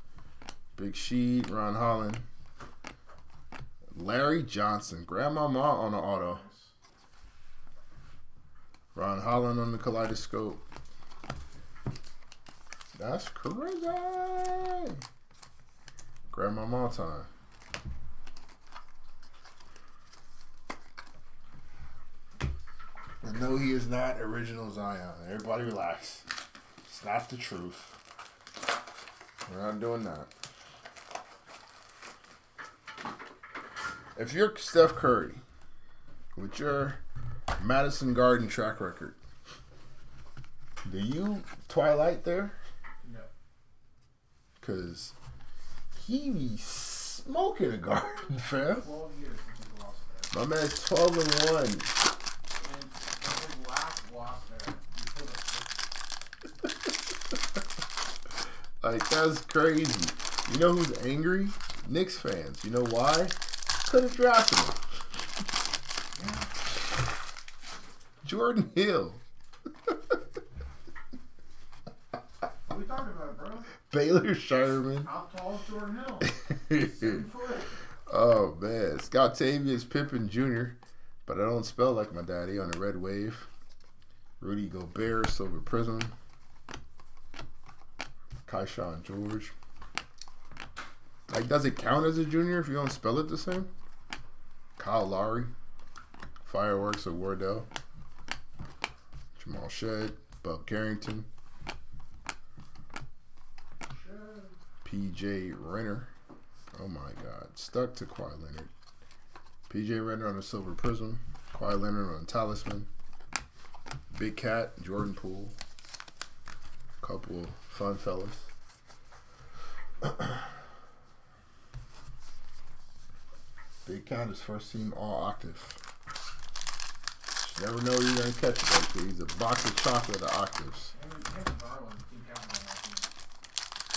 Big Sheed, Ron Holland. Larry Johnson, Grandmama on the auto. Ron Holland on the Kaleidoscope. That's crazy. Grandmama time. And no, he is not original Zion. Everybody relax. It's not the truth. We're not doing that. If you're Steph Curry, with your Madison Garden track record, do you Twilight there? No. Because he be smoking a garden, fam. 12 years since he lost there. My man's 12-1. And his last loss there, he put a Like, that's crazy. You know who's angry? Knicks fans. You know why? Could have drafted him. Yeah. Jordan Hill. What are we talking about, bro? Baylor Sherman. How tall is Jordan Hill? 7 foot. Oh, man. Scottavius Pippen Jr., but I don't spell like my daddy on the red wave. Rudy Gobert, silver prism. Kaishawn George. Like, does it count as a junior if you don't spell it the same? Kyle Lowry. Fireworks of Wardell. Jamal Shedd. Bub Carrington. PJ Renner. Oh my God. Stuck to Kawhi Leonard. PJ Renner on the silver prism. Kawhi Leonard on talisman. Big Cat. Jordan Poole. Couple of fun fellas. Big Cat is first team all octave. Never know you're going to catch it like he's a box of chocolate of octaves.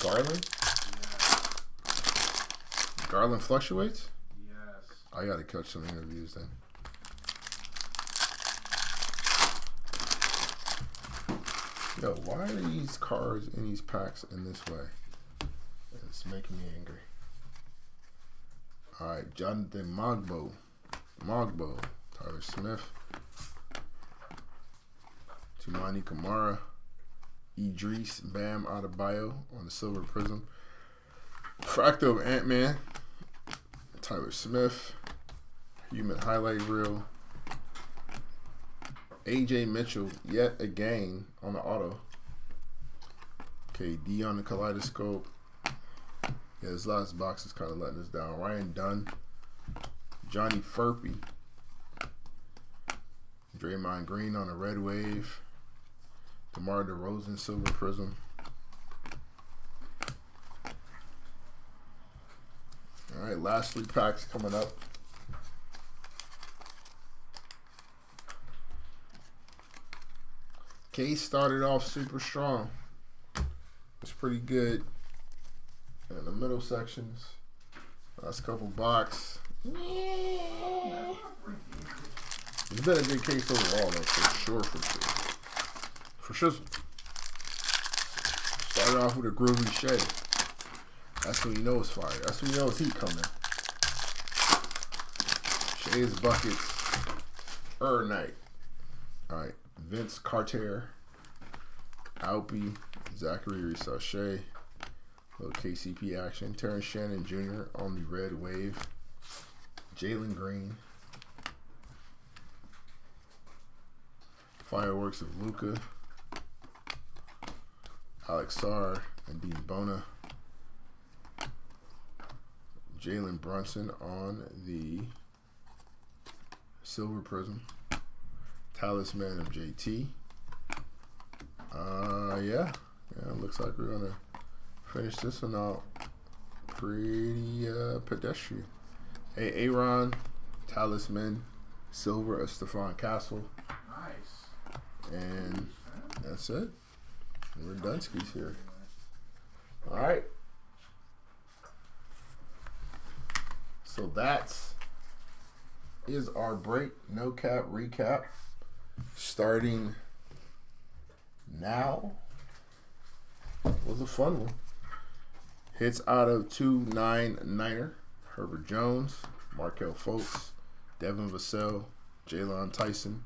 Garland? Yeah. Garland fluctuates? Yes. I got to catch some interviews then. Yo, why are these cards in these packs in this way? It's making me angry. All right, Jonathan Mogbo, Tyler Smith, Tumani Kamara, Idris Bam Adebayo on the silver prism. Fractal of Ant-Man, Tyler Smith, Human Highlight Reel, AJ Mitchell yet again on the auto. KD on the kaleidoscope. Yeah, this last box is kind of letting us down. Ryan Dunn, Johnny Furphy, Draymond Green on the red wave, DeMar DeRozan silver prism. All right, last 3 packs coming up. Case started off super strong. It's pretty good in the middle sections. Last couple box. It's been a good case overall, though, for sure. For sure. Started off with a groovy Shea. That's when you know it's fire. That's when you know it's heat coming. Shea's buckets. Night. Alright. Vince Carter. Alpi. Zachary Sachet. Little KCP action. Terrence Shannon Jr. on the red wave. Jalen Green. Fireworks of Luka. Alex Sarr and Dean Bona. Jalen Brunson on the silver prism. Talisman of JT. Yeah, looks like we're gonna finish this one out pretty pedestrian. Aaron, Talisman, silver of Stephon Castle. Nice. And that's it. We're done skis here. All right. So that is our break, no cap recap, starting now. Was a fun one. Hits out of 299er, Herbert Jones, Markel Fultz, Devin Vassell, Jalen Tyson,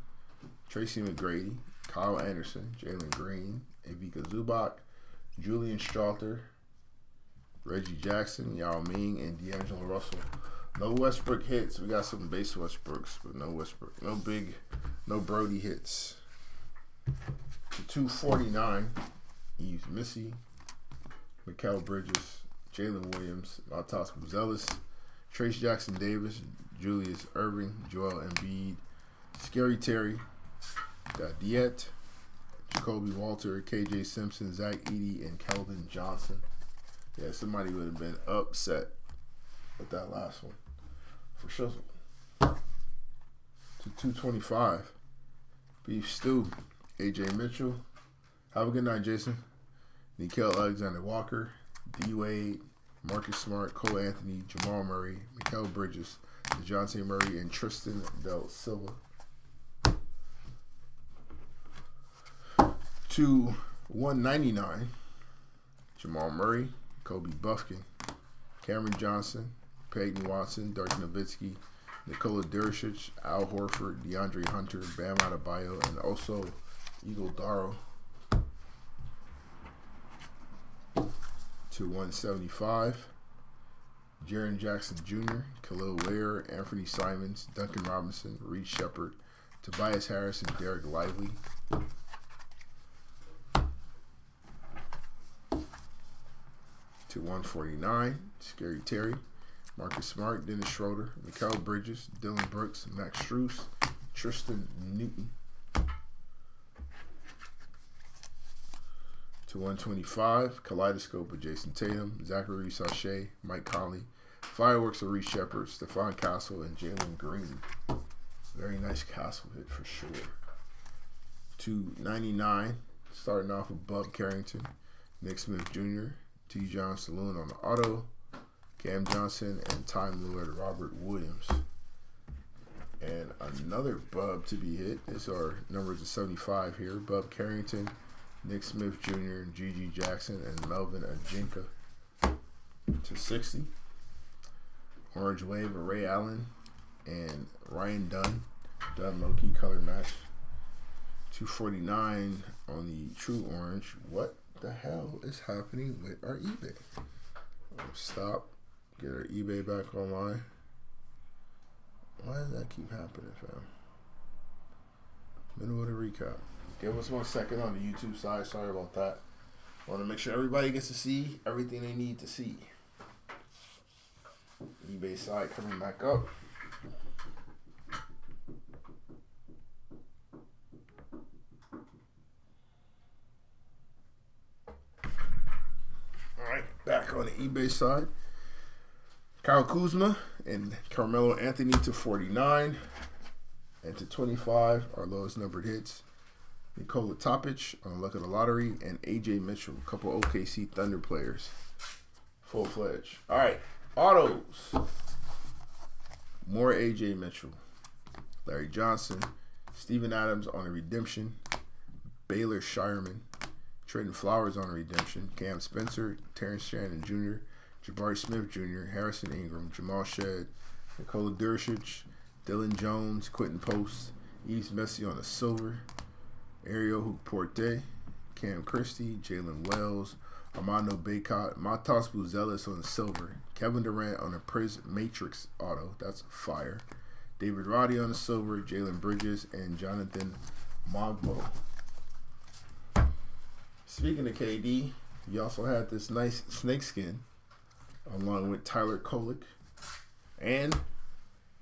Tracy McGrady, Kyle Anderson, Jalen Green, Ivica Zubac, Julian Strawther, Reggie Jackson, Yao Ming, and D'Angelo Russell. No Westbrook hits. We got some base Westbrooks, but no Westbrook. No Brody hits. To 249, Yves Missy, Mikal Bridges, Jalen Williams, Matas Buzelis, Trace Jackson Davis, Julius Irving, Joel Embiid, Scary Terry, got Diet, Jacoby Walter, KJ Simpson, Zach Edey, and Keldon Johnson. Yeah, somebody would have been upset with that last one. For sure. To 225. Beef Stew. AJ Mitchell. Have a good night, Jason. Nickeil Alexander-Walker. D-Wade. Marcus Smart. Cole Anthony. Jamal Murray. Mikal Bridges. DeJounte Murray. And Tristan Del Silva. To 199. Jamal Murray. Kobe Buffkin. Cameron Johnson. Peyton Watson, Dirk Nowitzki, Nikola Duricic, Al Horford, DeAndre Hunter, Bam Adebayo, and also Eagle Darrow. To 175, Jaren Jackson Jr., Khalil Ware, Anthony Simons, Duncan Robinson, Reed Shepard, Tobias Harris, and Derek Lively. To 149, Scary Terry, Marcus Smart, Dennis Schroeder, Mikal Bridges, Dylan Brooks, Max Strus, Tristan Newton. To 125, Kaleidoscope of Jason Tatum, Zachary Sachet, Mike Conley, Fireworks of Reed Shepard, Stephon Castle, and Jalen Green. Very nice Castle hit for sure. To 99, starting off with Bub Carrington, Nick Smith Jr., T. John Saloon on the auto, Cam Johnson, and Time Lillard, Robert Williams. And another Bub to be hit is our numbers of 75 here. Bub Carrington, Nick Smith Jr., Gigi Jackson, and Melvin Ajinka. To 60. Orange Wave of Ray Allen and Ryan Dunn. Dunn low-key color match. 249 on the True Orange. What the hell is happening with our eBay? Stop. Get our eBay back online. Why does that keep happening, fam? Middle of the recap. Give us 1 second on the YouTube side. Sorry about that. I want to make sure everybody gets to see everything they need to see. eBay side coming back up. Alright, back on the eBay side. Kyle Kuzma and Carmelo Anthony to 49. And to 25, our lowest numbered hits. Nikola Topic on Luck of the Lottery, and AJ Mitchell, a couple OKC Thunder players. Full-fledged. All right, autos. More AJ Mitchell. Larry Johnson. Steven Adams on a redemption. Baylor Shireman. Trenton Flowers on a redemption. Cam Spencer. Terrence Shannon Jr. Jabari Smith Jr. Harrison Ingram. Jamal Shedd. Nikola Dursic. Dylan Jones. Quentin Post. Yves Messi on a silver. Ariel Huporte, Cam Christie, Jalen Wells, Armando Baycott, Matas Buzelis on the silver, Kevin Durant on the Prizm Matrix auto, that's fire. David Roddy on the silver, Jalen Bridges, and Jonathan Mogbo. Speaking of KD, you also had this nice snakeskin along with Tyler Kolek and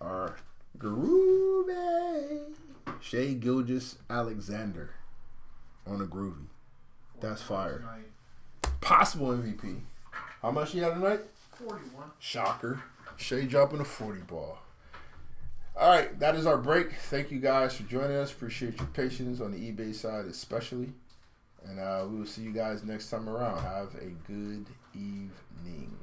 our Groovy Shea Gilgeous Alexander on a groovy. That's fire. Possible MVP. How much you had tonight? 41. Shocker. Shea dropping a 40 ball. All right, that is our break. Thank you guys for joining us. Appreciate your patience on the eBay side especially. And we will see you guys next time around. Have a good evening.